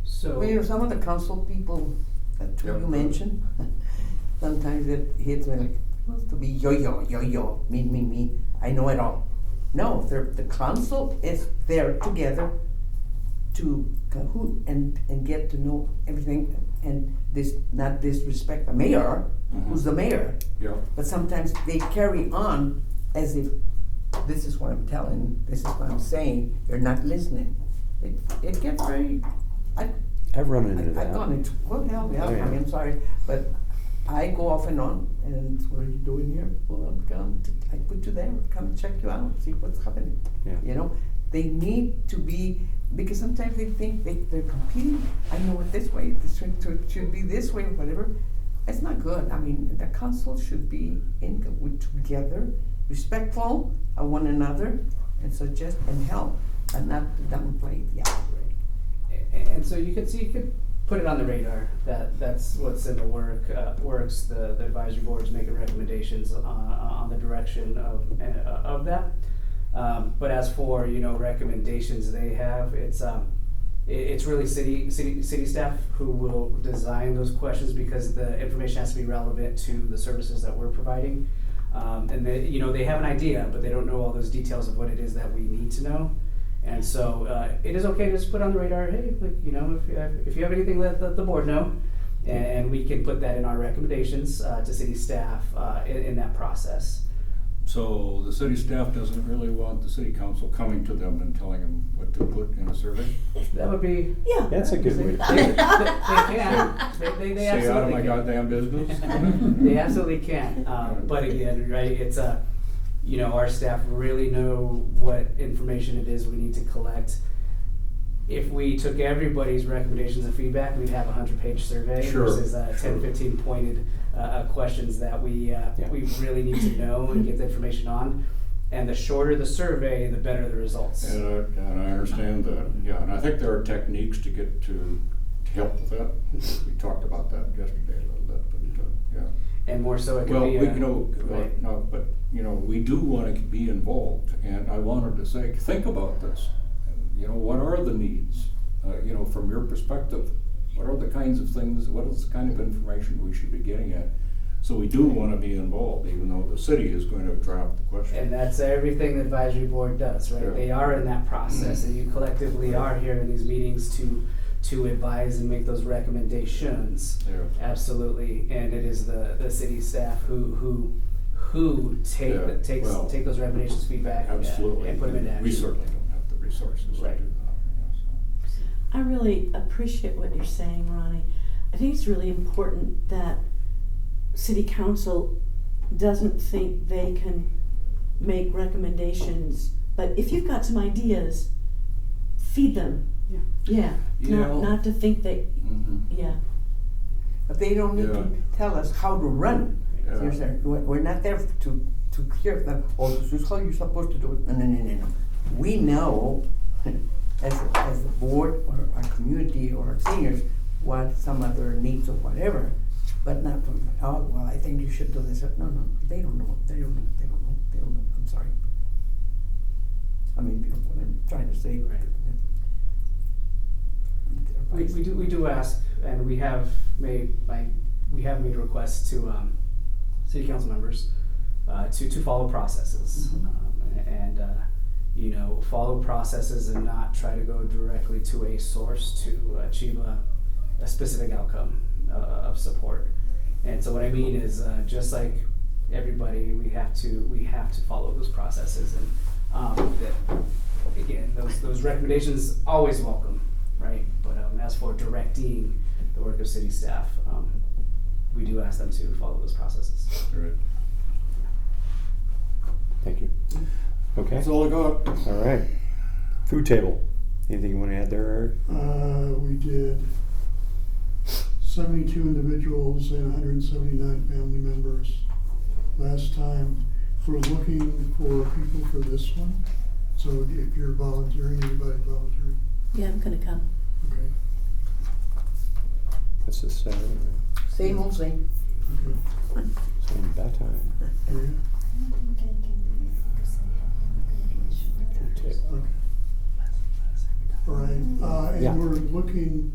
So, well, you know, some of the council people that you mentioned, sometimes it hits me like, wants to be yo, me, I know it all. No, the council is there together to cahoot and get to know everything, and not disrespect the mayor, who's the mayor.
Yeah.
But sometimes they carry on as if this is what I'm telling, this is what I'm saying, you're not listening. It gets very,
I've run into that.
I've gone into, well, hell, yeah,
Oh, yeah.
I mean, I'm sorry, but I go off and on, and what are you doing here? Well, I put you there, come check you out, see what's happening.
Yeah.
You know, they need to be, because sometimes they think they're competing. I know it this way, this should be this way, or whatever. It's not good. I mean, the council should be together, respectful of one another, and suggest and help, and not downplay the other.
And so you could put it on the radar that's what's in the works. The advisory boards making recommendations on the direction of that. But as for recommendations they have, it's really city staff who will design those questions, because the information has to be relevant to the services that we're providing. And they have an idea, but they don't know all those details of what it is that we need to know. And so it is okay to just put on the radar, hey, if you have anything, let the board know, and we can put that in our recommendations to city staff in that process.
So the city staff doesn't really want the city council coming to them and telling them what to put in a survey?
That would be...
Yeah.
That's a good way to put
They
it.
can. They
Stay out of my
absolutely can.
goddamn business?
They absolutely can. But again, right, it's our staff really know what information it is we need to collect. If we took everybody's recommendations and feedback, we'd have a 100-page survey versus 10, 15 pointed questions that we really need to know and get the information on. And the shorter the survey, the better the results.
And I understand that, yeah, and I think there are techniques to get to help with that. We talked about that yesterday a little bit, but, yeah.
And more so it could
Well,
be
we,
a-
you know,
right.
no, but, you know, we do wanna be involved, and I wanted to say, think about this. You know, what are the needs, you know, from your perspective? What are the kinds of things, what is the kind of information we should be getting at? So we do wanna be involved, even though the city is going to draft the question.
And that's everything the advisory board does, right?
Yeah.
They are in that process, and you collectively are here in these meetings to advise and make those recommendations.
Yeah.
Absolutely, and it is the city staff who take
Yeah,
take
well,
take those recommendations, feedback,
Absolutely.
and put them into action.
We certainly don't have the resources to
Right.
do that.
I really appreciate what you're saying, Ronnie. I think it's really important that city council doesn't think they can make recommendations, but if you've got some ideas, feed them. Yeah.
Yeah.
Not to think that, yeah.
But they don't need to tell us how to run.
Yeah.
Seriously, we're not there to hear them, oh, this is how you're supposed to do it. No. We know, as a board or our community or our seniors, what some other needs or whatever, but not from, oh, well, I think you should do this. No, they don't know. I'm sorry. I mean, you know what I'm trying to say.
Right. We do ask, and we have made requests to city council members to follow processes, and you know, follow processes and not try to go directly to a source to achieve a specific outcome of support. And so what I mean is, just like everybody, we have to follow those processes, and again, those recommendations always welcome, right? But as for directing the work of city staff, we do ask them to follow those processes.
Right.
Thank you. Okay.
That's all I got.
All right. Food table. Anything you want to add there, Eric?
We did 72 individuals and 179 family members last time. We're looking for people for this one. So if you're volunteering, anybody volunteering?
Yeah, I'm gonna come.
Okay.
That's this Saturday, right?
Same old thing.
Okay.
Same bat time.
Oh, yeah?
Food table.
Okay. All right, and
Yeah.
we're looking,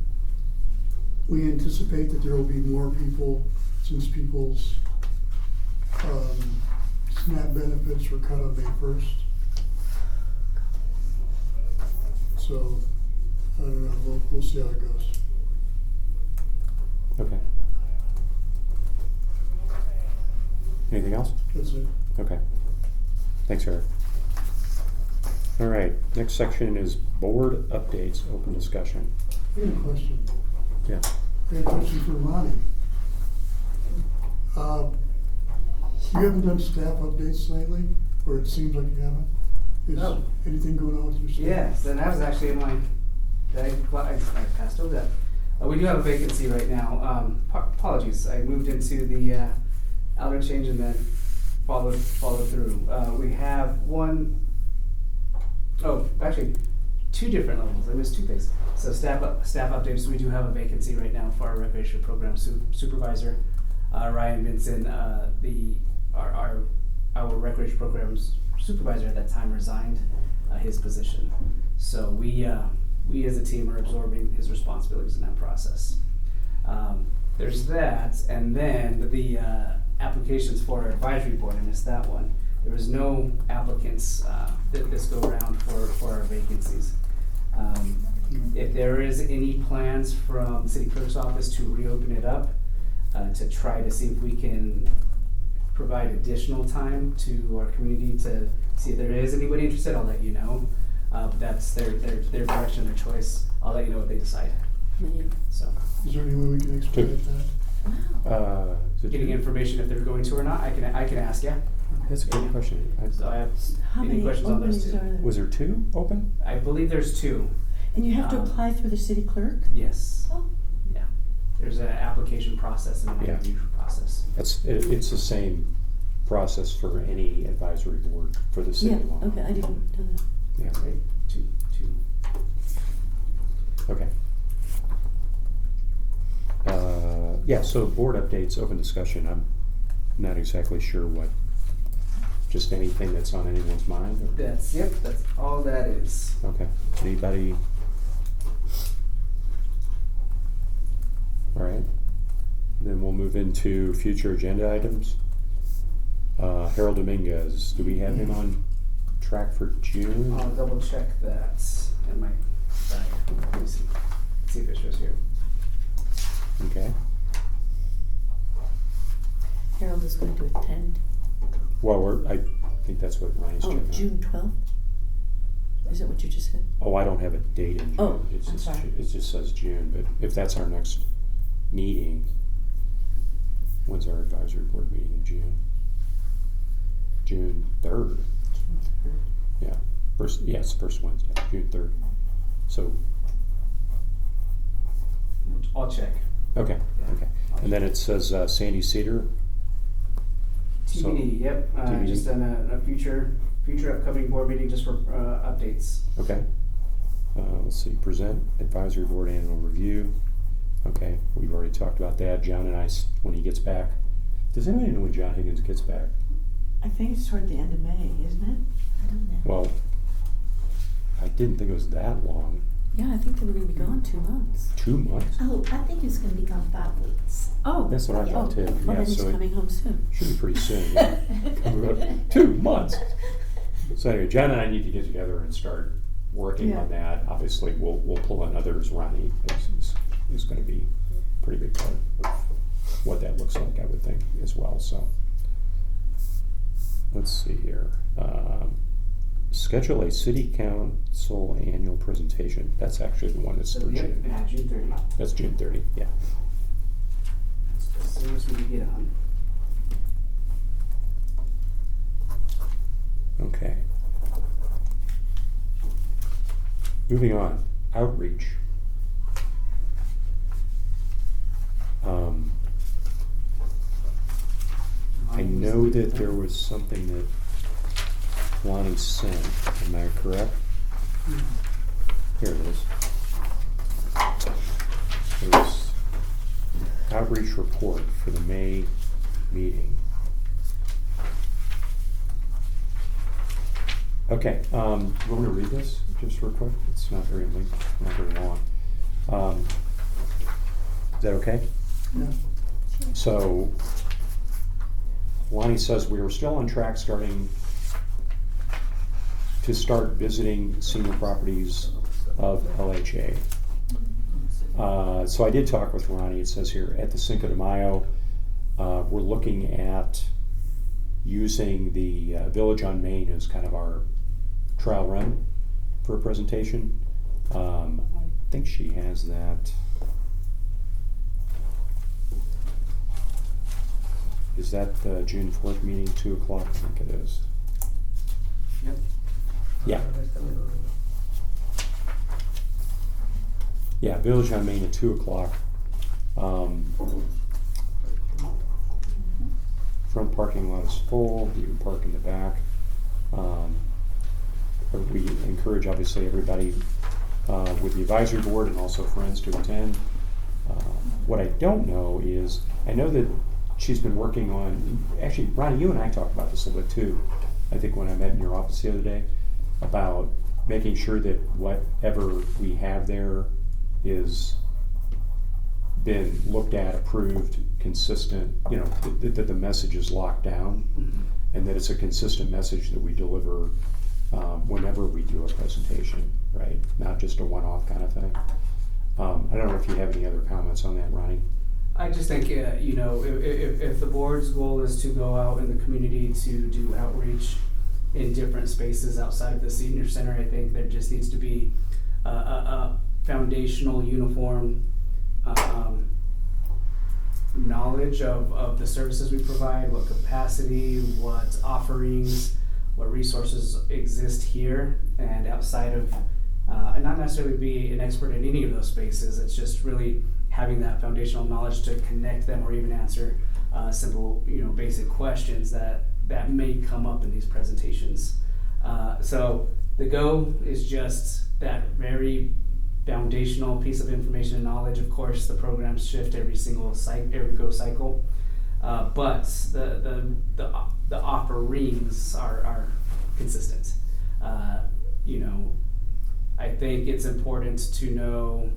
we anticipate that there will be more people since people's SNAP benefits were cut on May 1st. So, I don't know, we'll see how it goes.
Okay. Anything else?
That's it.
Okay. Thanks, Eric. All right, next section is board updates, open discussion.
I have a question.
Yeah.
I have a question for Ronnie. You haven't done staff updates lately, or it seems like you haven't? Is
No.
anything going on with your staff?
Yes, and that was actually in my, I passed over that. We do have a vacancy right now. Apologies, I moved into the outer change and then followed through. We have actually two different levels. I missed two things. So staff updates. We do have a vacancy right now for our recreation program supervisor. Ryan Vinson, our recreation programs supervisor at that time resigned his position. So we as a team are absorbing his responsibilities in that process. There's that, and then the applications for our advisory board, I missed that one. There was no applicants this go around for our vacancies. If there is any plans from city clerk's office to reopen it up, to try to see if we can provide additional time to our community to see if there is anybody interested, I'll let you know. But that's their direction, their choice. I'll let you know what they decide. So.
Is there any way we can expedite that?
Getting information if they're going to or not, I can ask, yeah.
That's a good question.
So I have
How
any
many
questions on those
openings
two.
are there?
Was there two open?
I believe there's two.
And you have to apply through the city clerk?
Yes.
Oh.
Yeah. There's an application process and an
Yeah.
interview process.
It's the same process for any advisory board for the city.
Yeah,
of Longmont.
okay, I didn't know that.
Yeah.
Right, two.
Okay. Yeah, so board updates, open discussion. I'm not exactly sure what, just anything that's on anyone's mind? Or?
That's all that is.
Okay. Anybody? All right. Then we'll move into future agenda items. Harold Dominguez, do we have him on track for June?
I'll double check that in my bag. Let me see. Let's see if it shows here.
Okay.
Harold is going to attend.
Well, I think that's what Ryan's checking out.
June 12th? Is that what you just said?
Oh, I don't have a date in June.
Oh,
It's
I'm
just,
sorry.
it just says June, but if that's our next meeting, when's our advisory board meeting in June? June 3rd.
June 3rd.
Yeah, first Wednesday, June 3rd. So,
I'll check.
okay. And then it says Sandy Cedar.
TBD, yep.
TBD.
Just in a future upcoming board meeting just for updates.
Okay. Let's see, present advisory board annual review. Okay, we've already talked about that. John and I, when he gets back. Does anybody know when John Higgins gets back?
I think it's toward the end of May, isn't it?
I don't know.
Well, I didn't think it was that long.
Yeah, I think they were going to be gone 2 months.
2 months?
Oh, I think he was gonna be gone 5 weeks.
Oh.
That's what I thought too.
Well,
Yeah,
then he's
so
coming home soon.
Should be pretty soon, yeah. 2 months. So anyway, John and I need to get together and start working on that. Obviously, we'll pull in others. Ronnie is going to be a pretty big part of what that looks like, I would think, as well. So let's see here. Schedule a city council annual presentation. That's actually the one that's
So,
for
yep,
June.
yeah, June 30.
That's June 30, yeah.
As soon as we can get on.
Okay. Moving on, outreach. I know that there was something that Lonnie sent, am I correct? Here it is. It was outreach report for the May meeting. Okay, you want me to read this just real quick? It's not very lengthy, not very long. Is that okay?
Yeah.
So, Lonnie says we are still on track to start visiting senior properties of LHA. So I did talk with Ronnie. It says here at the Cinco de Mayo, we're looking at using the Village on Main as kind of our trial run for a presentation. I think she has that. Is that the June 4th meeting, 2 o'clock? I think it is.
Yep.
Yeah. Yeah, Village on Main at 2 o'clock. Front parking lot is full. You can park in the back. We encourage, obviously, everybody with the advisory board and also friends to attend. What I don't know is, I know that she's been working on, actually, Ronnie, you and I talked about this a little bit too, I think when I met in your office the other day, about making sure that whatever we have there is been looked at, approved, consistent, you know, that the message is locked down, and that it's a consistent message that we deliver whenever we do a presentation, right? Not just a one-off kind of thing. I don't know if you have any other comments on that, Ronnie.
I just think, you know, if the board's goal is to go out in the community to do outreach in different spaces outside of the senior center, I think there just needs to be a foundational, uniform knowledge of the services we provide, what capacity, what offerings, what resources exist here and outside of, and not necessarily be an expert in any of those spaces. It's just really having that foundational knowledge to connect them or even answer simple, you know, basic questions that that may come up in these presentations. So the Go is just that very foundational piece of information and knowledge. Of course, the programs shift every Go cycle, but the offerings are consistent. You know, I think it's important to know.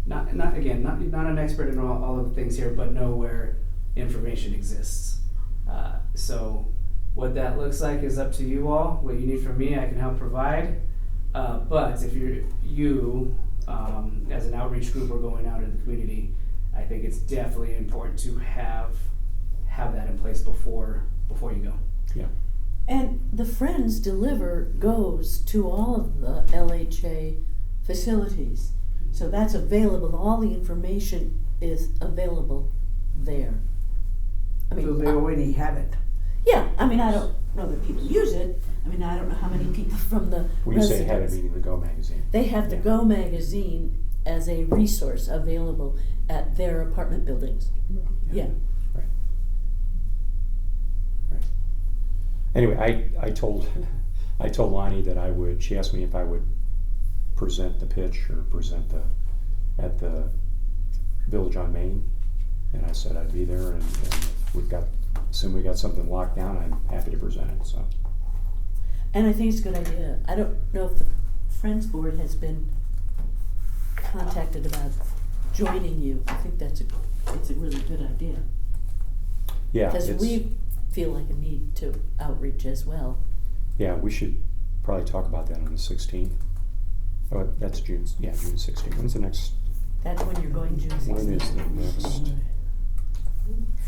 Not an expert in all of the things here, but know where information exists. So what that looks like is up to you all. What you need from me, I can help provide. But if you as an outreach group or going out in the community, I think it's definitely important to have that in place before you go.
Yeah.
And the Friends deliver goes to all of the LHA facilities. So that's available, all the information is available there. I mean,
So they already have it.
yeah, I mean, I don't know that people use it. I mean, I don't know how many people from the
When you say
residents.
have it, meaning the Go magazine.
They have the Go magazine as a resource available at their apartment buildings. Yeah.
Right. Right. Anyway, I told Lonnie that she asked me if I would present the pitch or present at the Village on Main, and I said I'd be there, and if we got something locked down, I'm happy to present it. So.
And I think it's a good idea. I don't know if the Friends Board has been contacted about joining you. I think it's a really good idea.
Yeah.
Because we feel like a need to outreach as well.
Yeah, we should probably talk about that on the 16th. Oh, that's June. Yeah, June 16th. When's the next?
That's when you're going June 16th.
When is the next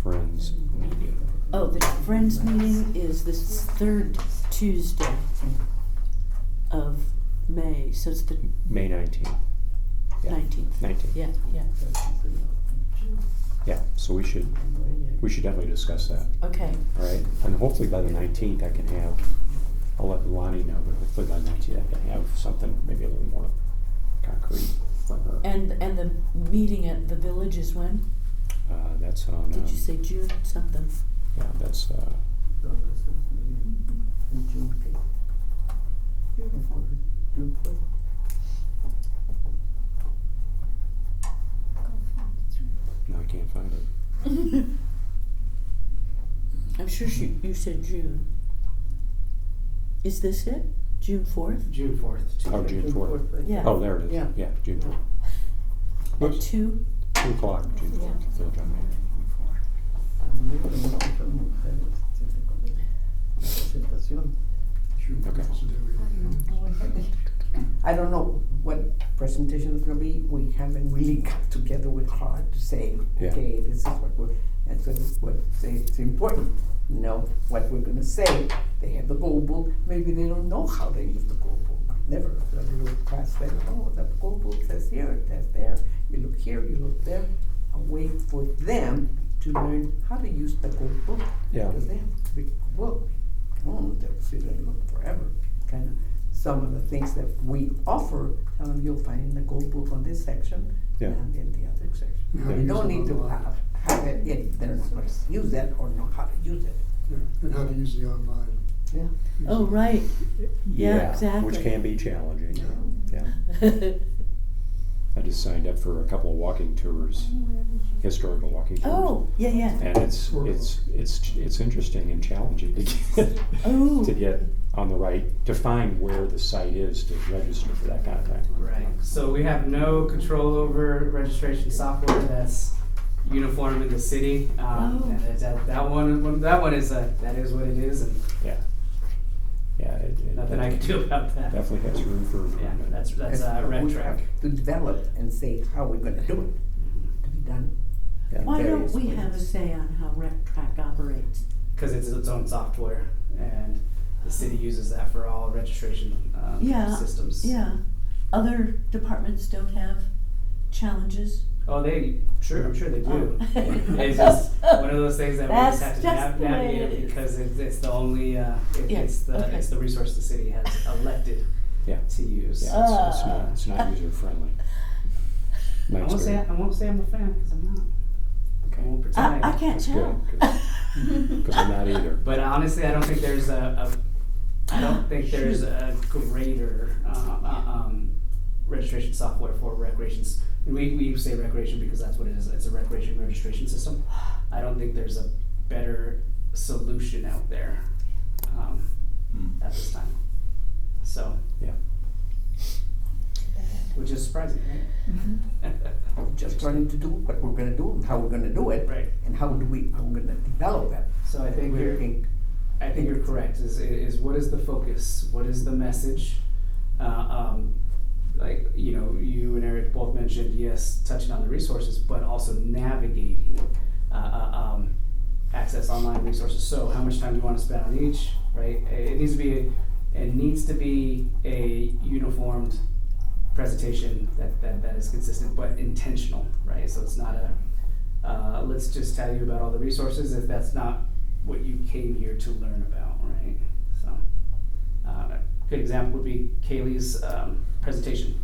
Friends meeting?
Oh, the Friends meeting is this third Tuesday of May, so it's the
May 19th. Yeah.
19th.
19th.
Yeah, yeah.
Yeah, so we should definitely discuss that.
Okay.
All right, and hopefully by the 19th I'll let Lonnie know, but hopefully by the 19th I can have something maybe a little more concrete from her.
And the meeting at the Village is when?
That's on.
Did you say June something?
Yeah, that's. No, I can't find it.
I'm sure you said June. Is this it? June 4th?
June 4th.
Oh, June 4th.
Yeah.
Oh, there it is. Yeah, June 4th.
At 2?
2 o'clock, June 4th. Village on Main. Okay.
I don't know what presentation is gonna be. We haven't really got together with her to say,
Yeah.
okay, this is what's important. Know what we're gonna say. They have the goal book. Maybe they don't know how they use the goal book. Never. A little class there. Oh, the goal book says here, it says there. You look here, you look there. A way for them to learn how to use the goal book.
Yeah.
Because they have a big book. Oh, they'll sit and look forever. Kind of some of the things that we offer, tell them you'll find in the goal book on this section and in the other section.
Yeah.
You don't need to have it if they're not going to use it or know how to use it.
Yeah, and how to use the online.
Yeah.
Oh, right. Yeah, exactly.
Which can be challenging. Yeah. I just signed up for a couple of walking tours, historical walking tours.
Oh, yeah, yeah.
And it's interesting and challenging to get on the right, to find where the site is to register for that kind of thing.
Right. So we have no control over registration software that's uniform in the city. And that one is that is what it is, and nothing I can do about that.
Definitely has room for improvement.
That's red
we
track.
have to develop and say how we're going to do it to be done.
Why don't we have a say on how Rec Track operates?
Because it's its own software, and the city uses that for all registration systems.
Yeah. Other departments don't have challenges.
Oh, I'm sure they do. It's just one of those things that we just have to navigate it because it's the only it's the resource the city has elected to use.
Yeah, it's not user friendly.
I won't say I'm a fan because I'm not.
Okay.
won't pretend
I can't
That's
tell.
good, 'cause I'm not either.
But honestly, I don't think there's a greater registration software for recreations. And we say recreation because that's what it is. It's a recreation registration system. I don't think there's a better solution out there at this time. So.
Yeah.
Which is surprising, right?
Just learning to do what we're gonna do and how we're gonna do it.
Right.
And how we're gonna develop it.
So I think you're correct. Is what is the focus? What is the message? Like, you know, you and Eric both mentioned, yes, touching on the resources, but also navigating access online resources. So how much time do you want to spend on each, right? It needs to be a uniformed presentation that is consistent but intentional, right? So it's not a let's just tell you about all the resources if that's not what you came here to learn about, right? So a good example would be Kaylee's presentation,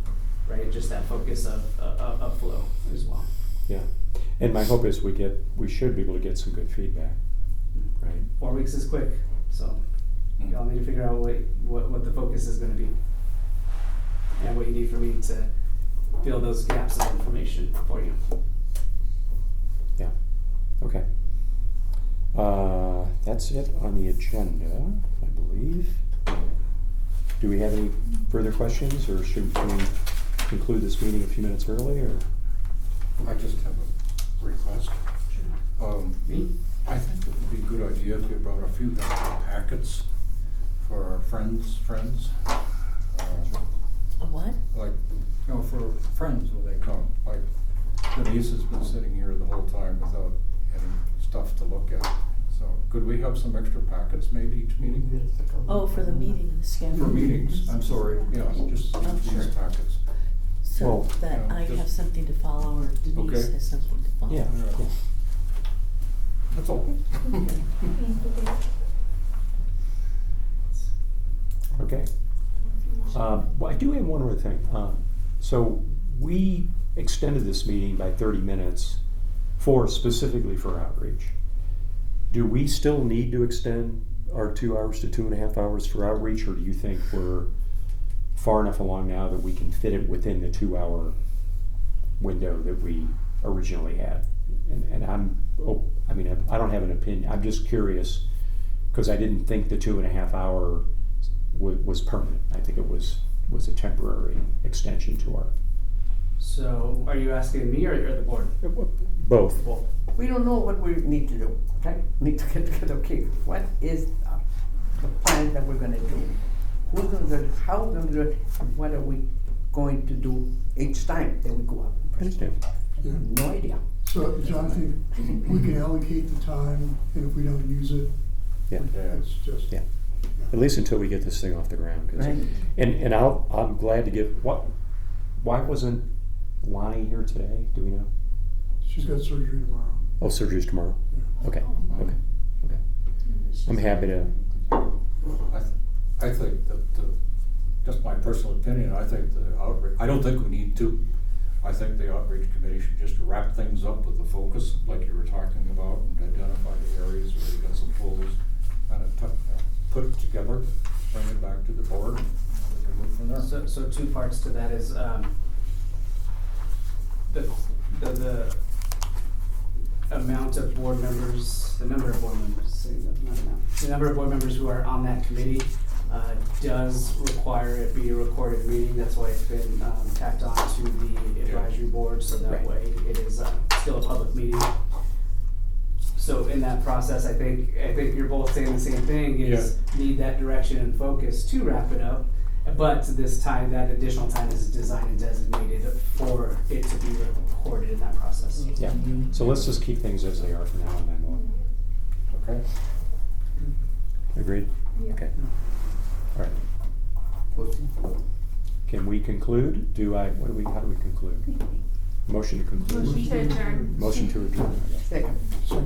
right? Just that focus of flow as well.
Yeah, and my hope is we should be able to get some good feedback, right?
4 weeks is quick, so y'all need to figure out what the focus is going to be and what you need for me to fill those gaps of information for you.
Yeah, okay. That's it on the agenda, I believe. Do we have any further questions, or should we conclude this meeting a few minutes early, or?
I just have a request.
Me?
I think it would be a good idea if you brought a few extra packets for our friends.
A what?
Like, you know, for friends when they come. Like Denise has been sitting here the whole time without any stuff to look at. So could we have some extra packets made each meeting?
Oh, for the meeting, the schedule.
For meetings, I'm sorry, yeah, just these
sure.
packets.
So
Well,
that
yeah,
I
just-
have something to follow, or Denise
Okay.
has something to follow.
Yeah, cool.
That's all.
Okay. Well, I do have one other thing. So we extended this meeting by 30 minutes specifically for outreach. Do we still need to extend our 2 hours to 2.5 hours for outreach, or do you think we're far enough along now that we can fit it within the 2 hour window that we originally had? And I don't have an opinion. I'm just curious because I didn't think the 2.5 hour was permanent. I think it was a temporary extension to our.
So are you asking me or the board?
Both.
Both.
We don't know what we need to do, okay? Need to get together, okay, what is the plan that we're gonna do? Who's gonna do it, how we're gonna do it, and what are we going to do each time that we go out?
I understand.
Yeah.
No idea.
So, Jonathan, we can allocate the time, and if we don't use it,
Yeah.
it's just.
Yeah. At least until we get this thing off the ground. 'Cause-
Right.
And I'm glad to give. Why wasn't Lonnie here today? Do we know?
She's got surgery tomorrow.
Oh, surgery's tomorrow.
Yeah.
Okay. I'm happy to.
I think that, just my personal opinion, I think the outreach, I don't think we need to. I think the outreach committee should just wrap things up with the focus, like you were talking about, and identify the areas where you got some holes, kind of put it together, bring it back to the board, and we can move from there.
So 2 parts to that is the amount of board members, the number of board members, the number of board members who are on that committee does require it be a recorded meeting. That's why it's been tacked on to the advisory board, so that way it is still a public meeting. So in that process, I think you're both saying the same thing, is need that direction and focus to wrap it up. But this time, that additional time is designed and designated for it to be recorded in that process.
Yeah. So let's just keep things as they are for now, and then we'll. Okay. Agreed?
Yeah.
Okay. All right. Can we conclude? How do we conclude? Motion to conclude.
Motion to adjourn.
Motion to adjourn.
Second.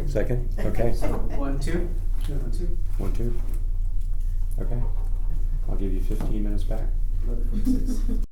Second? Okay.
1, 2. 1, 2.
1, 2. Okay. I'll give you 15 minutes back.
11:46.